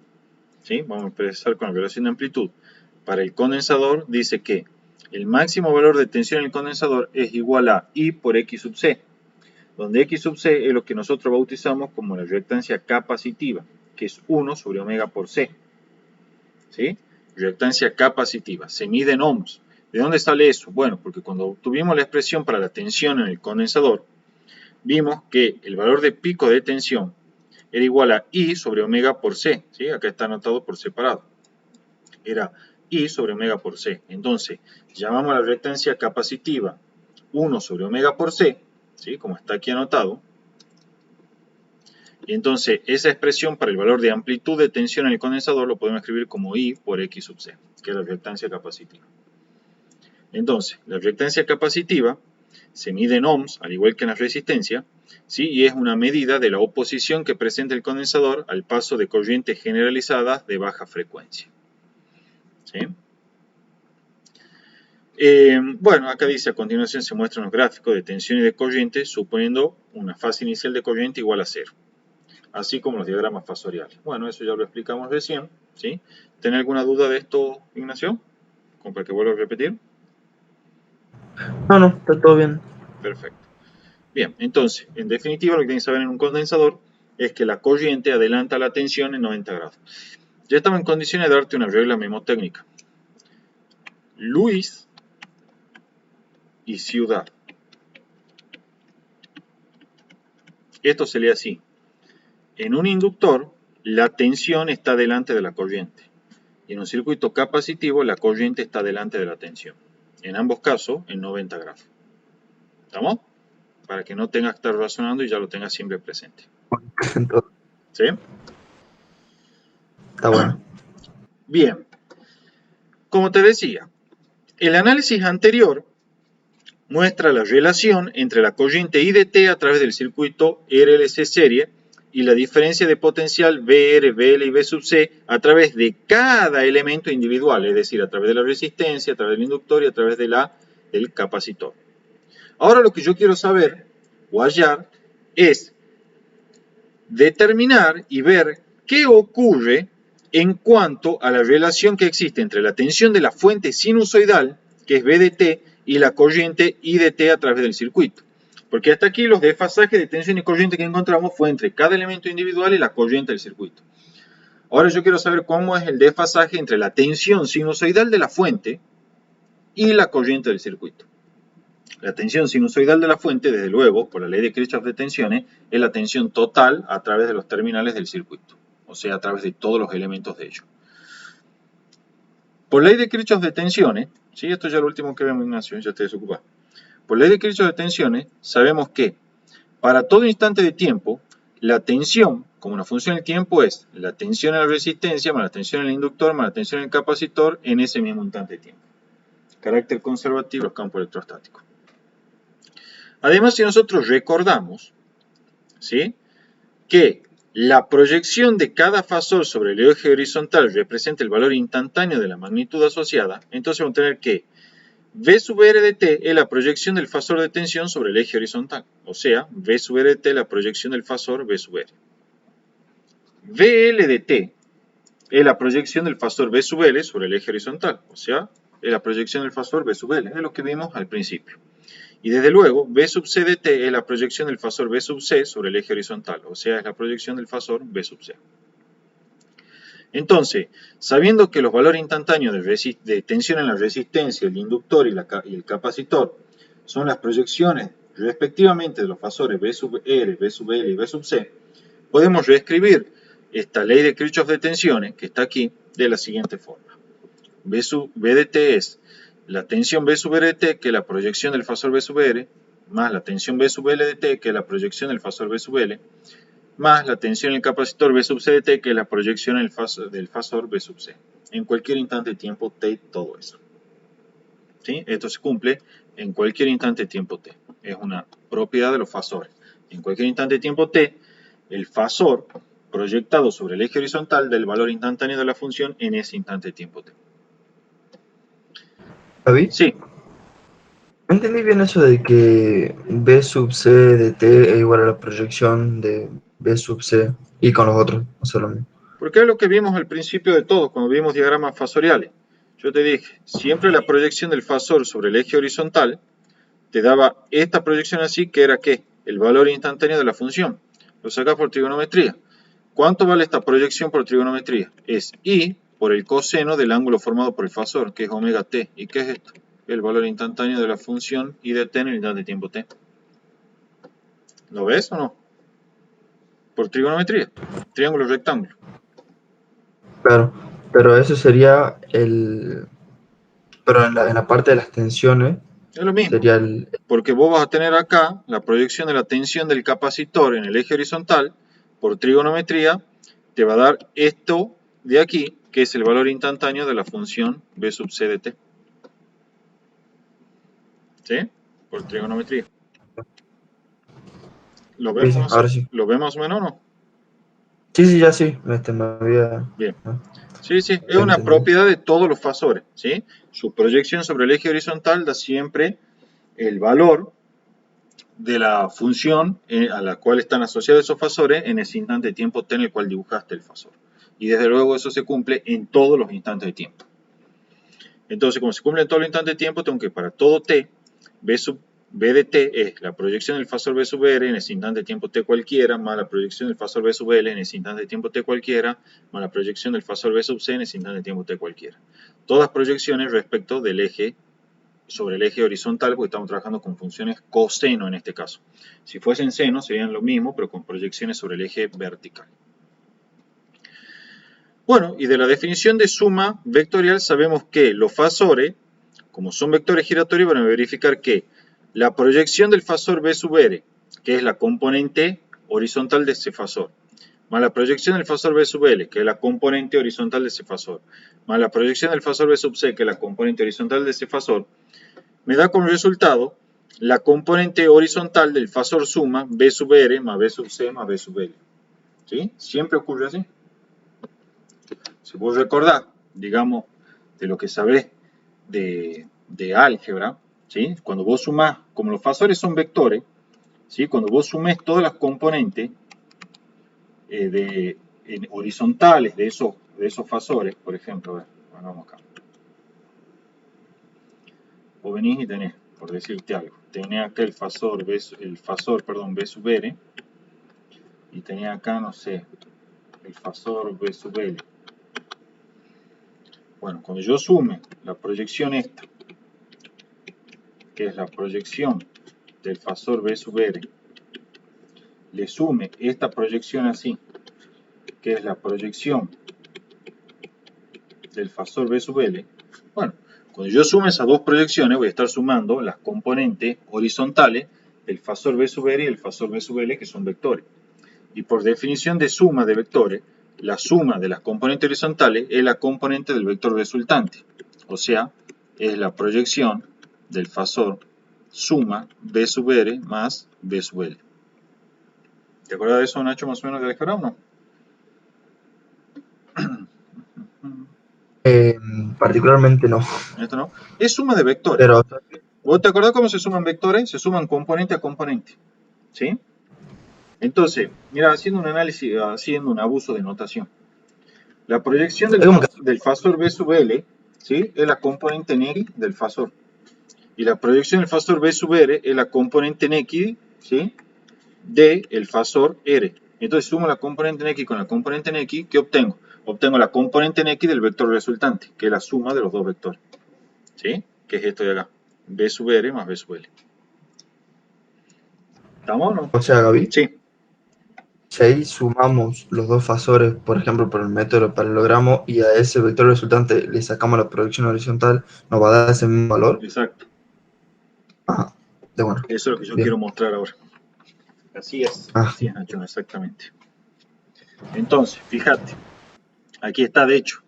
¿sí? Vamos a empezar con la relación de amplitud. Para el condensador dice que el máximo valor de tensión en el condensador es igual a I por X sub C, donde X sub C es lo que nosotros bautizamos como la reactancia capacitiva, que es 1 sobre omega por C, ¿sí? Reactancia capacitiva, se mide en ohms. ¿De dónde sale eso? Bueno, porque cuando obtuvimos la expresión para la tensión en el condensador, vimos que el valor de pico de tensión era igual a I sobre omega por C, ¿sí? Acá está anotado por separado. Era I sobre omega por C. Entonces, llamamos a la reactancia capacitiva 1 sobre omega por C, ¿sí? Como está aquí anotado, Y entonces esa expresión para el valor de amplitud de tensión en el condensador lo podemos escribir como I por X sub C, que es la reactancia capacitiva. Entonces, la reactancia capacitiva se mide en ohms, al igual que en la resistencia, ¿sí? Y es una medida de la oposición que presenta el condensador al paso de corrientes generalizadas de baja frecuencia. ¿Sí? Bueno, acá dice a continuación se muestran los gráficos de tensión y de corriente suponiendo una fase inicial de corriente igual a 0, así como los diagramas fasoriales. Bueno, eso ya lo explicamos recién, ¿sí? ¿Tenés alguna duda de esto, Ignacio? ¿Como para que vuelva a repetir? No, está todo bien. Perfecto. Bien, entonces, en definitiva, lo que tienes que saber en un condensador es que la corriente adelanta la tensión en 90 grados. Ya estamos en condiciones de darte una regla memotécnica. Luis y Ciudad. Esto se lee así. En un inductor, la tensión está delante de la corriente. Y en un circuito capacitivo, la corriente está delante de la tensión. En ambos casos, en 90 grados. ¿Estamos? Para que no tengas que estar razonando y ya lo tengas siempre presente. ¿Sí? Está bueno. Bien. Como te decía, el análisis anterior muestra la relación entre la corriente I de T a través del circuito RLC serie y la diferencia de potencial VR, VL y V sub C a través de cada elemento individual, es decir, a través de la resistencia, a través del inductor y a través del capacitor. Ahora lo que yo quiero saber o hallar es determinar y ver qué ocurre en cuanto a la relación que existe entre la tensión de la fuente sinusoidal, que es V de T, y la corriente I de T a través del circuito. Porque hasta aquí los desfasajes de tensión y corriente que encontramos fue entre cada elemento individual y la corriente del circuito. Ahora yo quiero saber cómo es el desfasaje entre la tensión sinusoidal de la fuente y la corriente del circuito. La tensión sinusoidal de la fuente, desde luego, por la ley de Kirchhoff de tensiones, es la tensión total a través de los terminales del circuito, o sea, a través de todos los elementos de ello. Por ley de Kirchhoff de tensiones, ¿sí? Esto ya es lo último que vemos, Ignacio, ya te desocupas. Por ley de Kirchhoff de tensiones, sabemos que para todo instante de tiempo, la tensión, como una función del tiempo, es la tensión en la resistencia más la tensión en el inductor más la tensión en el capacitor en ese mismo instante de tiempo. Carácter conservativo de los campos electrostáticos. Además, si nosotros recordamos, ¿sí?, que la proyección de cada fasor sobre el eje horizontal representa el valor instantáneo de la magnitud asociada, entonces vamos a tener que V sub R de T es la proyección del fasor de tensión sobre el eje horizontal, o sea, V sub R de T es la proyección del fasor V sub R. VL de T es la proyección del fasor V sub L sobre el eje horizontal, o sea, es la proyección del fasor V sub L, es lo que vimos al principio. Y desde luego, V sub C de T es la proyección del fasor V sub C sobre el eje horizontal, o sea, es la proyección del fasor V sub C. Entonces, sabiendo que los valores instantáneos de tensión en la resistencia, el inductor y el capacitor son las proyecciones respectivamente de los fasores V sub R, V sub L y V sub C, podemos reescribir esta ley de Kirchhoff de tensiones, que está aquí, de la siguiente forma. V de T es la tensión V sub R de T, que es la proyección del fasor V sub R, más la tensión V sub L de T, que es la proyección del fasor V sub L, más la tensión en el capacitor V sub C de T, que es la proyección del fasor V sub C. En cualquier instante de tiempo T, todo eso. ¿Sí? Esto se cumple en cualquier instante de tiempo T. Es una propiedad de los fasores. En cualquier instante de tiempo T, el fasor proyectado sobre el eje horizontal del valor instantáneo de la función en ese instante de tiempo T. ¿David? Sí. No entendí bien eso de que B sub C de T es igual a la proyección de B sub C y con los otros, no sé lo mismo. Porque es lo que vimos al principio de todo, cuando vimos diagramas fasoriales. Yo te dije, siempre la proyección del fasor sobre el eje horizontal te daba esta proyección así, que era ¿qué? El valor instantáneo de la función. Lo sacas por trigonometría. ¿Cuánto vale esta proyección por trigonometría? Es I por el coseno del ángulo formado por el fasor, que es omega t. ¿Y qué es esto? El valor instantáneo de la función I de t en el instante de tiempo t. ¿Lo ves o no? Por trigonometría. Triángulo rectángulo. Claro, pero eso sería el... Pero en la parte de las tensiones Es lo mismo. sería el... Porque vos vas a tener acá la proyección de la tensión del capacitor en el eje horizontal por trigonometría, te va a dar esto de aquí, que es el valor instantáneo de la función b sub c de t. ¿Sí? Por trigonometría. ¿Lo Sí, sí, vemos, ahora sí. ¿lo vemos menos o no? Sí, sí, ya sí. Me había... Bien. no, Sí, sí, es había una entendido. propiedad de todos los fasores, ¿sí? Su proyección sobre el eje horizontal da siempre el valor de la función a la cual están asociados esos fasores en ese instante de tiempo t en el cual dibujaste el fasor. Y desde luego eso se cumple en todos los instantes de tiempo. Entonces, como se cumple en todos los instantes de tiempo, tengo que para todo t, b de t es la proyección del fasor b sub r en ese instante de tiempo t cualquiera, más la proyección del fasor b sub l en ese instante de tiempo t cualquiera, más la proyección del fasor b sub c en ese instante de tiempo t cualquiera. Todas proyecciones respecto del eje sobre el eje horizontal, porque estamos trabajando con funciones coseno en este caso. Si fuesen seno serían lo mismo, pero con proyecciones sobre el eje vertical. Bueno, y de la definición de suma vectorial sabemos que los fasores, como son vectores giratorios, van a verificar que la proyección del fasor b sub r, que es la componente horizontal de ese fasor, más la proyección del fasor b sub l, que es la componente horizontal de ese fasor, más la proyección del fasor b sub c, que es la componente horizontal de ese fasor, me da como resultado la componente horizontal del fasor suma b sub r más b sub c más b sub l. ¿Sí? Siempre ocurre así. Si vos recordás, digamos, de lo que sabés de álgebra, ¿sí? Cuando vos sumás, como los fasores son vectores, ¿sí? Cuando vos sumés todas las componentes horizontales de esos fasores, por ejemplo, a ver, vamos acá. Vos venís y tenés, por decirte algo, tenés acá el fasor b sub r, y tenés acá, no sé, el fasor b sub l. Bueno, cuando yo sume la proyección esta, que es la proyección del fasor b sub r, le sume esta proyección así, que es la proyección del fasor b sub l, bueno, cuando yo sume esas dos proyecciones voy a estar sumando las componentes horizontales del fasor b sub r y el fasor b sub l, que son vectores. Y por definición de suma de vectores, la suma de las componentes horizontales es la componente del vector resultante. O sea, es la proyección del fasor suma b sub r más b sub l. ¿Te acuerdas de eso, Nacho, más o menos de álgebra o no? Particularmente no. Esto no. Es suma de vectores. Pero ¿Vos te acordás cómo se suman vectores? Se suman componente a componente. ¿Sí? Entonces, mira, haciendo un análisis, haciendo un abuso de notación. La proyección es como que del fasor b sub l, ¿sí? Es la componente en x del fasor. Y la proyección del fasor b sub r es la componente en x, ¿sí? Del fasor r. Entonces sumo la componente en x con la componente en x, ¿qué obtengo? Obtengo la componente en x del vector resultante, que es la suma de los dos vectores. ¿Sí? Que es esto de acá. B sub r más B sub l. ¿Estamos o no? o sea, Gaby, Sí. si ahí sumamos los dos fasores, por ejemplo, por el método paralelogramo, y a ese vector resultante le sacamos la proyección horizontal, nos va a dar ese mismo valor. Exacto. Ajá, de bueno, Eso es lo que yo quiero bien. mostrar ahora. Así es, Ah, Nacho, exactamente. Entonces, fíjate, aquí está de hecho.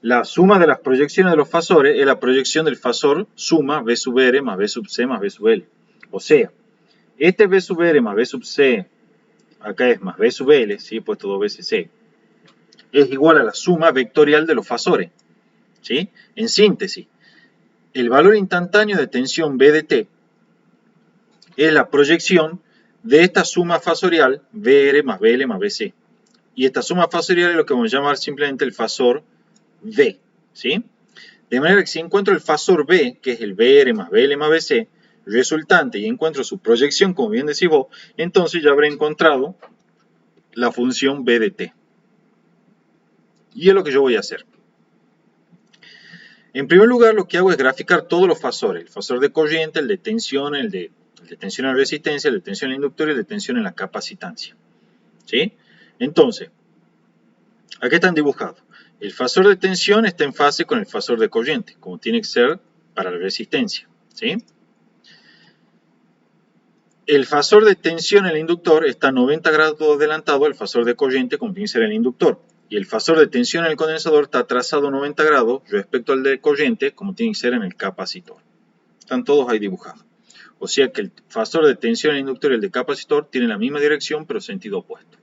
La suma de las proyecciones de los fasores es la proyección del fasor suma b sub r más b sub c más b sub l. O sea, este b sub r más b sub c, acá es más b sub l, ¿sí? Puesto dos veces c, es igual a la suma vectorial de los fasores. ¿Sí? En síntesis, el valor instantáneo de tensión B de t es la proyección de esta suma fasorial BR más BL más BC. Y esta suma fasorial es lo que vamos a llamar simplemente el fasor V. ¿Sí? De manera que si encuentro el fasor B, que es el BR más BL más BC, resultante, y encuentro su proyección, como bien decís vos, entonces ya habré encontrado la función B de t. Y es lo que yo voy a hacer. En primer lugar, lo que hago es graficar todos los fasores. El fasor de corriente, el de tensión, el de tensión en resistencia, el de tensión en inductor y el de tensión en la capacitancia. ¿Sí? Entonces, aquí están dibujados. El fasor de tensión está en fase con el fasor de corriente, como tiene que ser para la resistencia. ¿Sí? el fasor de tensión en el inductor está a 90 grados adelantado al fasor de corriente como tiene que ser en el inductor. Y el fasor de tensión en el condensador está atrasado 90 grados respecto al de corriente como tiene que ser en el capacitor. Están todos ahí dibujados. O sea que el fasor de tensión en el inductor y el de capacitor tienen la misma dirección pero sentido opuesto.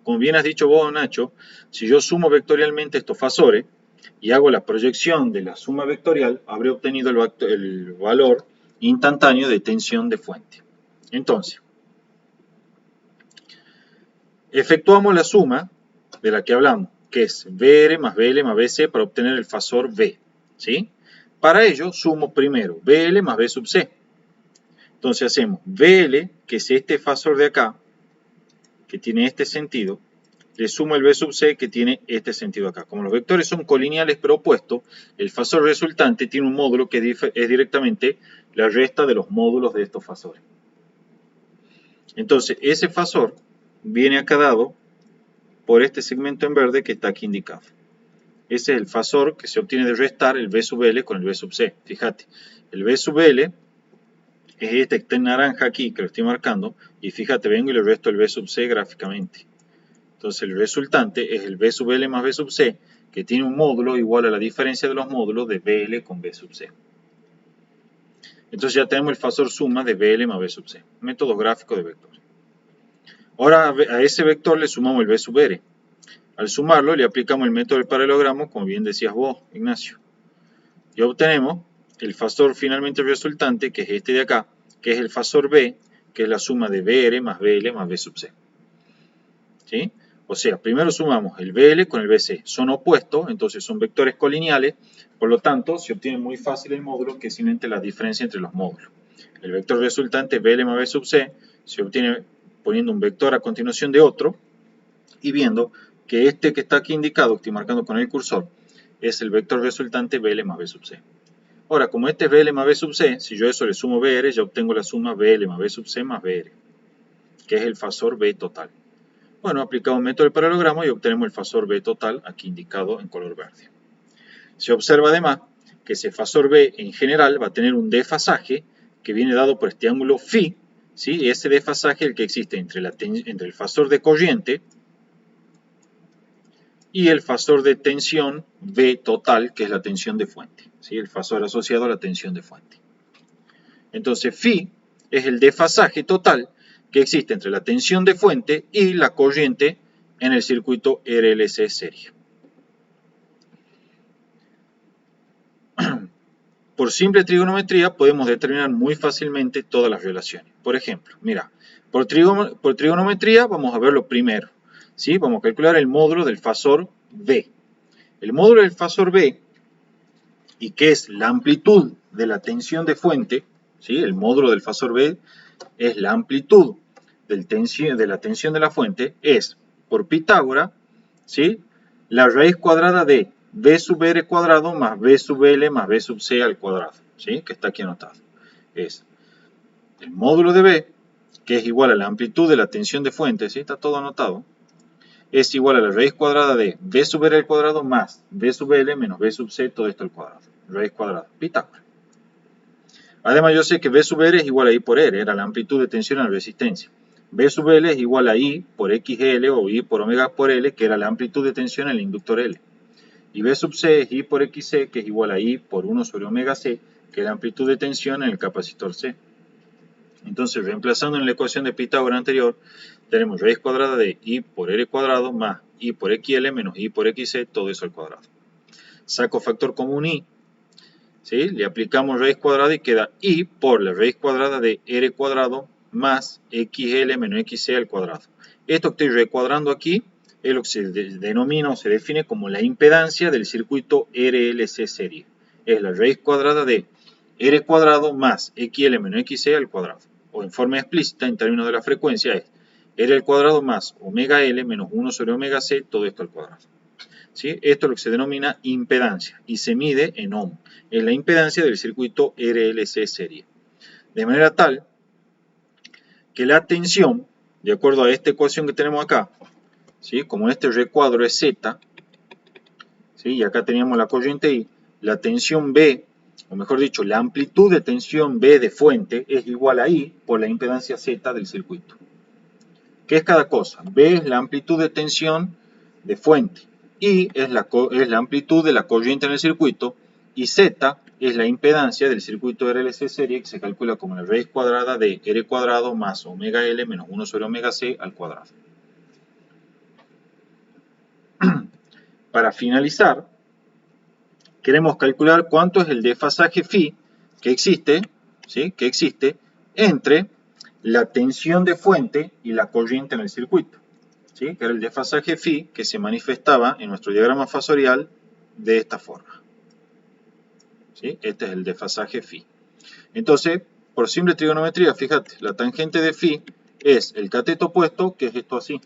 Como bien has dicho vos, Nacho, si yo sumo vectorialmente estos fasores y hago la proyección de la suma vectorial, habré obtenido el valor instantáneo de tensión de fuente. Entonces, efectuamos la suma de la que hablamos, que es VR más BL más BC para obtener el fasor V. ¿Sí? Para ello, sumo primero BL más B sub C. Entonces hacemos BL, que es este fasor de acá, que tiene este sentido, le sumo el B sub C que tiene este sentido acá. Como los vectores son colineales pero opuestos, el fasor resultante tiene un módulo que es directamente la resta de los módulos de estos fasores. Entonces, ese fasor viene acá dado por este segmento en verde que está aquí indicado. Ese es el fasor que se obtiene de restar el B sub L con el B sub C. Fíjate, el B sub L es este que está en naranja aquí, que lo estoy marcando, y fíjate, vengo y le resto el B sub C gráficamente. Entonces el resultante es el B sub L más B sub C, que tiene un módulo igual a la diferencia de los módulos de BL con B sub C. Entonces ya tenemos el fasor suma de BL más B sub C. Método gráfico de vectores. Ahora a ese vector le sumamos el B sub R. Al sumarlo le aplicamos el método del paralelogramo, como bien decías vos, Ignacio. Y obtenemos el fasor finalmente resultante, que es este de acá, que es el fasor B, que es la suma de BR más BL más B sub C. ¿Sí? O sea, primero sumamos el BL con el BC. Son opuestos, entonces son vectores colineales, por lo tanto se obtiene muy fácil el módulo, que es simplemente la diferencia entre los módulos. El vector resultante BL más B sub C se obtiene poniendo un vector a continuación de otro y viendo que este que está aquí indicado, que estoy marcando con el cursor, es el vector resultante BL más B sub C. Ahora, como este es BL más B sub C, si yo a eso le sumo BR, ya obtengo la suma BL más B sub C más BR, que es el fasor B total. Bueno, aplicamos un método de paralelogramo y obtenemos el fasor B total, aquí indicado en color verde. Se observa además que ese fasor B en general va a tener un desfasaje que viene dado por este ángulo φ, ¿sí? Ese desfasaje es el que existe entre el fasor de corriente y el fasor de tensión V total, que es la tensión de fuente, ¿sí? El fasor asociado a la tensión de fuente. Entonces, φ es el desfasaje total que existe entre la tensión de fuente y la corriente en el circuito RLC serie. Por simple trigonometría podemos determinar muy fácilmente todas las relaciones. Por ejemplo, mira, por trigonometría vamos a ver lo primero, ¿sí? Vamos a calcular el módulo del fasor B. El módulo del fasor B, y que es la amplitud de la tensión de fuente, ¿sí? El módulo del fasor B es la amplitud de la tensión de la fuente, es por Pitágoras, ¿sí? La raíz cuadrada de B sub R cuadrado más B sub L más B sub C al cuadrado, ¿sí? Que está aquí anotado. Es el módulo de B, que es igual a la amplitud de la tensión de fuente, ¿sí? Está todo anotado. Es igual a la raíz cuadrada de B sub R al cuadrado más B sub L menos B sub C, todo esto al cuadrado. Raíz cuadrada, Pitágoras. Además yo sé que B sub R es igual a I por R, era la amplitud de tensión a la resistencia. B sub L es igual a I por XL o I por omega por L, que era la amplitud de tensión en el inductor L. Y B sub C es I por XC, que es igual a I por 1 sobre omega C, que es la amplitud de tensión en el capacitor C. Entonces, reemplazando en la ecuación de Pitágoras anterior, tenemos raíz cuadrada de I por R cuadrado más I por XL menos I por XC, todo eso al cuadrado. Saco factor común I, ¿sí? Le aplicamos raíz cuadrada y queda I por la raíz cuadrada de R cuadrado más XL menos XC al cuadrado. Esto que estoy recuadrando aquí es lo que se denomina o se define como la impedancia del circuito RLC serie. Es la raíz cuadrada de R cuadrado más XL menos XC al cuadrado. O en forma explícita, en términos de la frecuencia, es R al cuadrado más omega L menos 1 sobre omega C, todo esto al cuadrado. ¿Sí? Esto es lo que se denomina impedancia y se mide en ohm. Es la impedancia del circuito RLC serie. De manera tal que la tensión, de acuerdo a esta ecuación que tenemos acá, ¿sí? Como este recuadro es Z, ¿sí? Y acá teníamos la corriente I, la tensión B o mejor dicho, la amplitud de tensión B de fuente es igual a I por la impedancia Z del circuito. ¿Qué es cada cosa? B es la amplitud de tensión de fuente, I es la amplitud de la corriente en el circuito y Z es la impedancia del circuito RLC serie que se calcula como la raíz cuadrada de R cuadrado más omega L menos 1 sobre omega C al cuadrado. Para finalizar, queremos calcular cuánto es el desfasaje phi que existe, ¿sí? Entre la tensión de fuente y la corriente en el circuito, ¿sí? Que era el desfasaje phi que se manifestaba en nuestro diagrama fasorial de esta forma, ¿sí? Este es el desfasaje phi. Entonces, por simple trigonometría, fíjate, la tangente de phi es el cateto opuesto, que es esto así.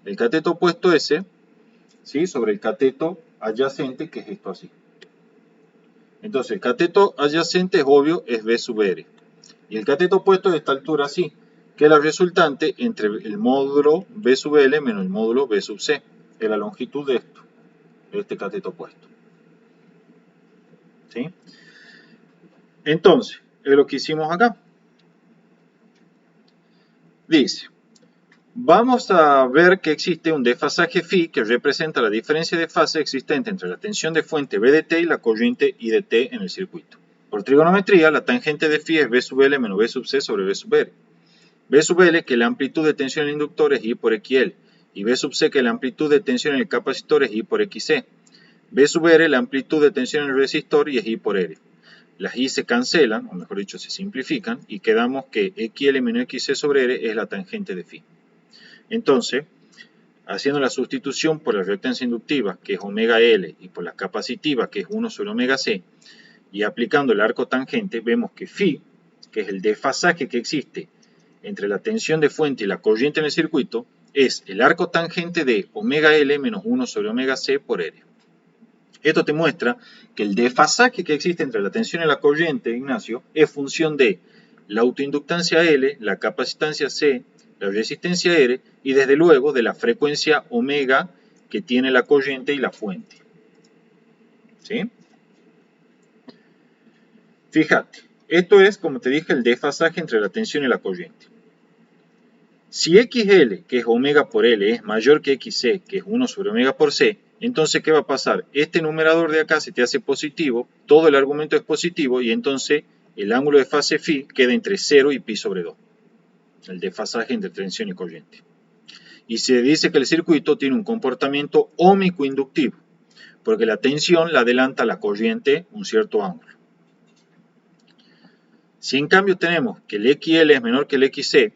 El cateto opuesto ese, ¿sí? Sobre el cateto adyacente, que es esto así. Entonces, el cateto adyacente es obvio, es B sub R. Y el cateto opuesto es de esta altura así, que es la resultante entre el módulo B sub L menos el módulo B sub C. Es la longitud de esto, de este cateto opuesto. ¿Sí? Entonces, es lo que hicimos acá. Dice, vamos a ver que existe un desfasaje phi que representa la diferencia de fase existente entre la tensión de fuente B de T y la corriente I de T en el circuito. Por trigonometría, la tangente de phi es B sub L menos B sub C sobre B sub R. B sub L, que la amplitud de tensión en el inductor es I por XL, y B sub C, que la amplitud de tensión en el capacitor es I por XC. B sub R, la amplitud de tensión en el resistor y es I por R. Las I se cancelan, o mejor dicho, se simplifican, y quedamos que XL menos XC sobre R es la tangente de phi. Entonces, haciendo la sustitución por la reactancia inductiva, que es omega L, y por la capacitiva, que es 1 sobre omega C, y aplicando el arco tangente, vemos que phi, que es el desfasaje que existe entre la tensión de fuente y la corriente en el circuito, es el arco tangente de omega L menos 1 sobre omega C por R. Esto te muestra que el desfasaje que existe entre la tensión y la corriente, Ignacio, es función de la autoinductancia L, la capacitancia C, la resistencia R y desde luego de la frecuencia omega que tiene la corriente y la fuente. ¿Sí? Fíjate, esto es, como te dije, el desfasaje entre la tensión y la corriente. Si XL, que es omega por L, es mayor que XC, que es 1 sobre omega por C, entonces, ¿qué va a pasar? Este numerador de acá se te hace positivo, todo el argumento es positivo, y entonces el ángulo de fase phi queda entre 0 y pi sobre 2. El desfasaje entre tensión y corriente. Y se dice que el circuito tiene un comportamiento óhmico inductivo, porque la tensión la adelanta a la corriente un cierto ángulo. Si en cambio tenemos que el XL es menor que el XC,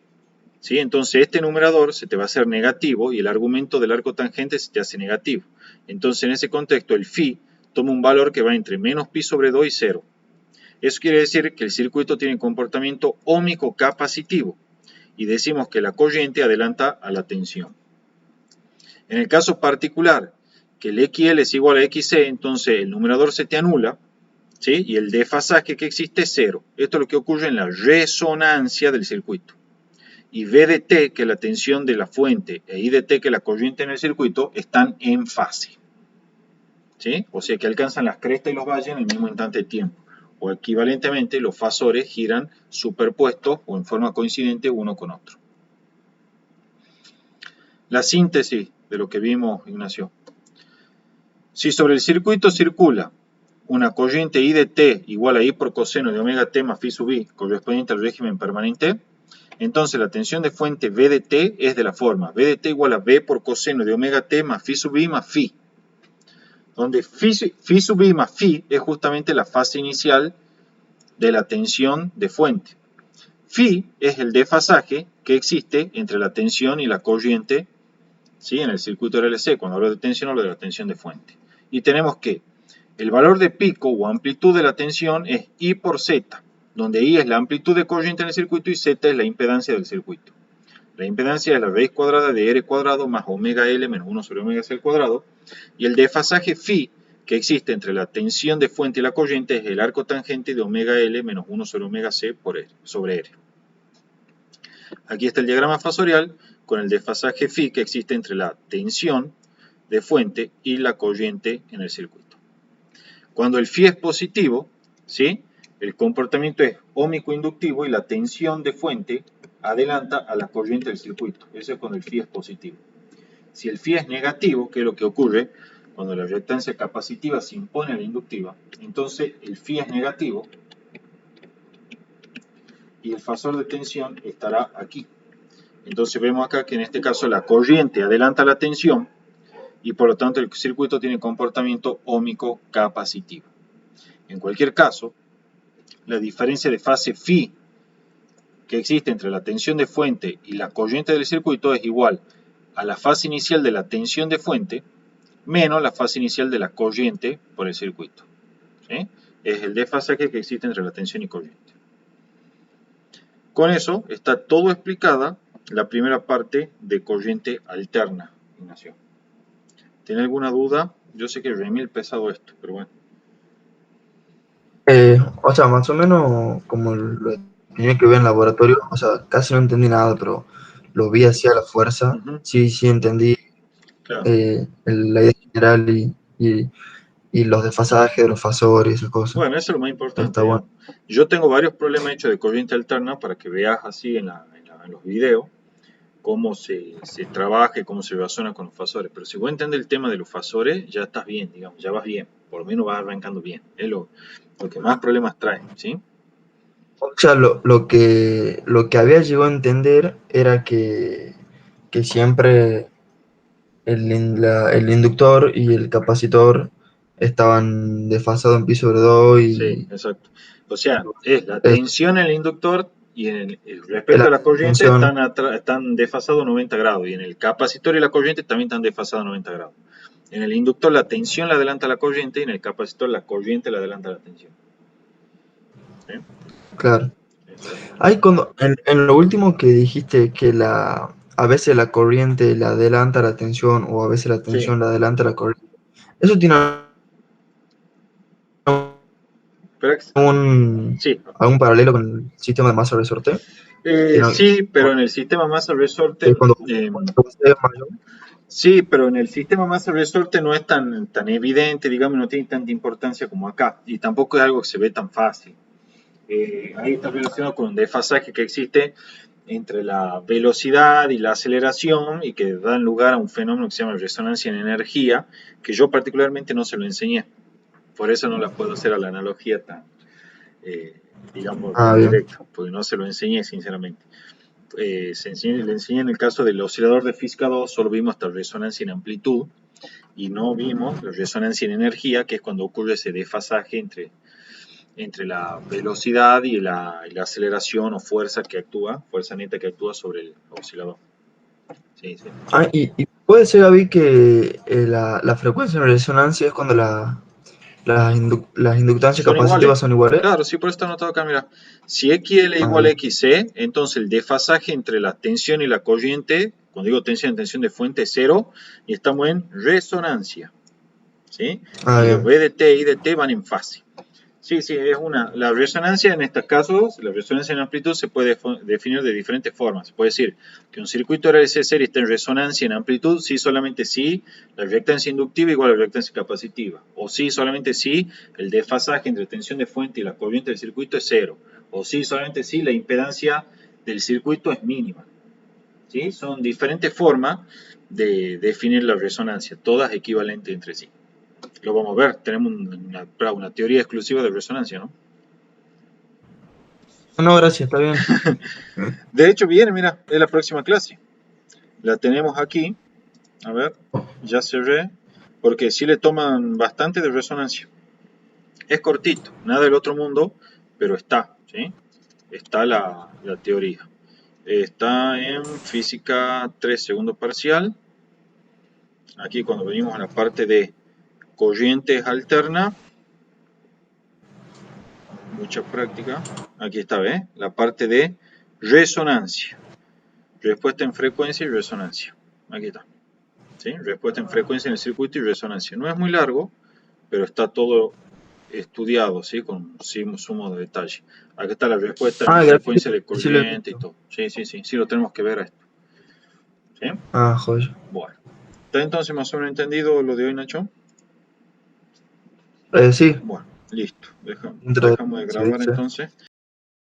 ¿sí? Entonces este numerador se te va a hacer negativo y el argumento del arco tangente se te hace negativo. Entonces en ese contexto el phi toma un valor que va entre menos pi sobre 2 y 0. Eso quiere decir que el circuito tiene comportamiento óhmico capacitivo y decimos que la corriente adelanta a la tensión. En el caso particular que el XL es igual a XC, entonces el numerador se te anula, ¿sí? Y el desfasaje que existe es 0. Esto es lo que ocurre en la resonancia del circuito. Y V de T, que es la tensión de la fuente, e I de T, que es la corriente en el circuito, están en fase. ¿Sí? O sea que alcanzan las crestas y los valles en el mismo instante de tiempo. O equivalentemente, los fasores giran superpuestos o en forma coincidente uno con otro. La síntesis de lo que vimos, Ignacio. Si sobre el circuito circula una corriente I de T igual a I por coseno de omega T más phi sub I, correspondiente al régimen permanente, entonces la tensión de fuente V de T es de la forma V de T igual a V por coseno de omega T más phi sub I más phi, donde phi sub I más phi es justamente la fase inicial de la tensión de fuente. Phi es el desfasaje que existe entre la tensión y la corriente, ¿sí? En el circuito RLC. Cuando hablo de tensión, hablo de la tensión de fuente. Y tenemos que el valor de pico o amplitud de la tensión es I por Z, donde I es la amplitud de corriente en el circuito y Z es la impedancia del circuito. La impedancia es la raíz cuadrada de R cuadrado más omega L menos 1 sobre omega C al cuadrado. Y el desfasaje phi que existe entre la tensión de fuente y la corriente es el arco tangente de omega L menos 1 sobre omega C sobre R. Aquí está el diagrama fasorial con el desfasaje phi que existe entre la tensión de fuente y la corriente en el circuito. Cuando el phi es positivo, ¿sí? El comportamiento es óhmico inductivo y la tensión de fuente adelanta a la corriente del circuito. Eso es cuando el phi es positivo. Si el phi es negativo, que es lo que ocurre cuando la reactancia capacitiva se impone a la inductiva, entonces el phi es negativo y el fasor de tensión estará aquí. Entonces vemos acá que en este caso la corriente adelanta la tensión y por lo tanto el circuito tiene comportamiento óhmico capacitivo. En cualquier caso, la diferencia de fase phi que existe entre la tensión de fuente y la corriente del circuito es igual a la fase inicial de la tensión de fuente menos la fase inicial de la corriente por el circuito. ¿Sí? Es el desfasaje que existe entre la tensión y corriente. Con eso está todo explicada la primera parte de corriente alterna, Ignacio. ¿Tiene alguna duda? Yo sé que es remil pesado esto, pero bueno. O sea, más o menos como lo tenía que ver en laboratorio, o sea, casi no entendí nada, pero lo vi así a la fuerza. Sí, sí entendí Claro. la idea general y los desfasajes de los fasores y esas cosas. Bueno, eso es lo más importante, Está bueno. digamos. Yo tengo varios problemas hechos de corriente alterna para que veas así en los videos cómo se trabaja y cómo se razona con los fasores. Pero si vos entiendes el tema de los fasores, ya estás bien, digamos, ya vas bien. Por lo menos vas arrancando bien. Es lo que más problemas trae, ¿sí? O sea, lo que había llegado a entender era que siempre el inductor y el capacitor estaban desfasados en pi sobre 2 Sí, y exacto. O sea, es la es, tensión en el inductor y respecto la a la corriente tensión, están desfasados 90 grados y en el capacitor y la corriente también están desfasados 90 grados. En el inductor la tensión la adelanta a la corriente y en el capacitor la corriente la adelanta a la tensión. ¿Sí? claro. Exacto. En lo último que dijiste que a veces la corriente le adelanta la tensión o a veces la Sí. tensión le adelanta la corriente, ¿eso tiene Pero, algún, sí. algún paralelo con el sistema de masa-resorte? Tiene- Sí, pero en el sistema masa-resorte, que cuando usted es mayor, sí, pero en el sistema masa-resorte no es tan evidente, digamos, no tiene tanta importancia como acá. Y tampoco es algo que se ve tan fácil. Ahí está relacionado con un desfasaje que existe entre la velocidad y la aceleración y que dan lugar a un fenómeno que se llama resonancia en energía, que yo particularmente no se lo enseñé. Por eso no la puedo hacer a la analogía tan, digamos, tan bien. directa, porque no se lo enseñé sinceramente. Le enseñé en el caso del oscilador de física 2, solo vimos hasta resonancia en amplitud y no vimos la resonancia en energía, que es cuando ocurre ese desfasaje entre la velocidad y la aceleración o fuerza que actúa, fuerza neta que actúa sobre el oscilador. Sí, sí. Y puede ser, Gaby, que la frecuencia de resonancia es cuando las inductancias Son iguales. capacitivas son iguales. Claro, sí, por eso está anotado acá, mira. Si XL igual a Bien. XC, entonces el desfasaje entre la tensión y la corriente, cuando digo tensión de fuente es cero, y estamos en resonancia. ¿Sí? Y los Bien. B de T y de T van en fase. Sí, sí, la resonancia en estos casos, la resonancia en amplitud se puede definir de diferentes formas. Se puede decir que un circuito RLC serie está en resonancia en amplitud si solamente si la reactancia inductiva igual a la reactancia capacitiva. O si solamente si el desfasaje entre tensión de fuente y la corriente del circuito es cero. O si solamente si la impedancia del circuito es mínima. ¿Sí? Son diferentes formas de definir la resonancia, todas equivalentes entre sí. Lo vamos a ver, tenemos una teoría exclusiva de resonancia, ¿no? No, gracias, está bien. De hecho, viene, mira, es la próxima clase. La tenemos aquí, a ver, ya cerré, porque sí le toman bastante de resonancia. Es cortito, nada del otro mundo, pero está, ¿sí? Está la teoría. Está en física 3 segundo parcial. Aquí cuando venimos a la parte de corrientes alternas, mucha práctica. Aquí está, ¿ves? La parte de resonancia. Respuesta en frecuencia y resonancia. Aquí está. ¿Sí? Respuesta en frecuencia en el circuito y resonancia. No es muy largo, pero está todo estudiado, ¿sí? Con sumo de detalle. Aquí está la respuesta en Gracias. frecuencia de Sí lo he corriente y visto. todo. Sí, sí, sí. Sí lo tenemos que ver a esto. ¿Sí? Joya. Bueno. ¿Está entonces más o menos entendido lo de hoy, Nacho? Sí. Bueno. Listo. Dejamos de grabar entonces.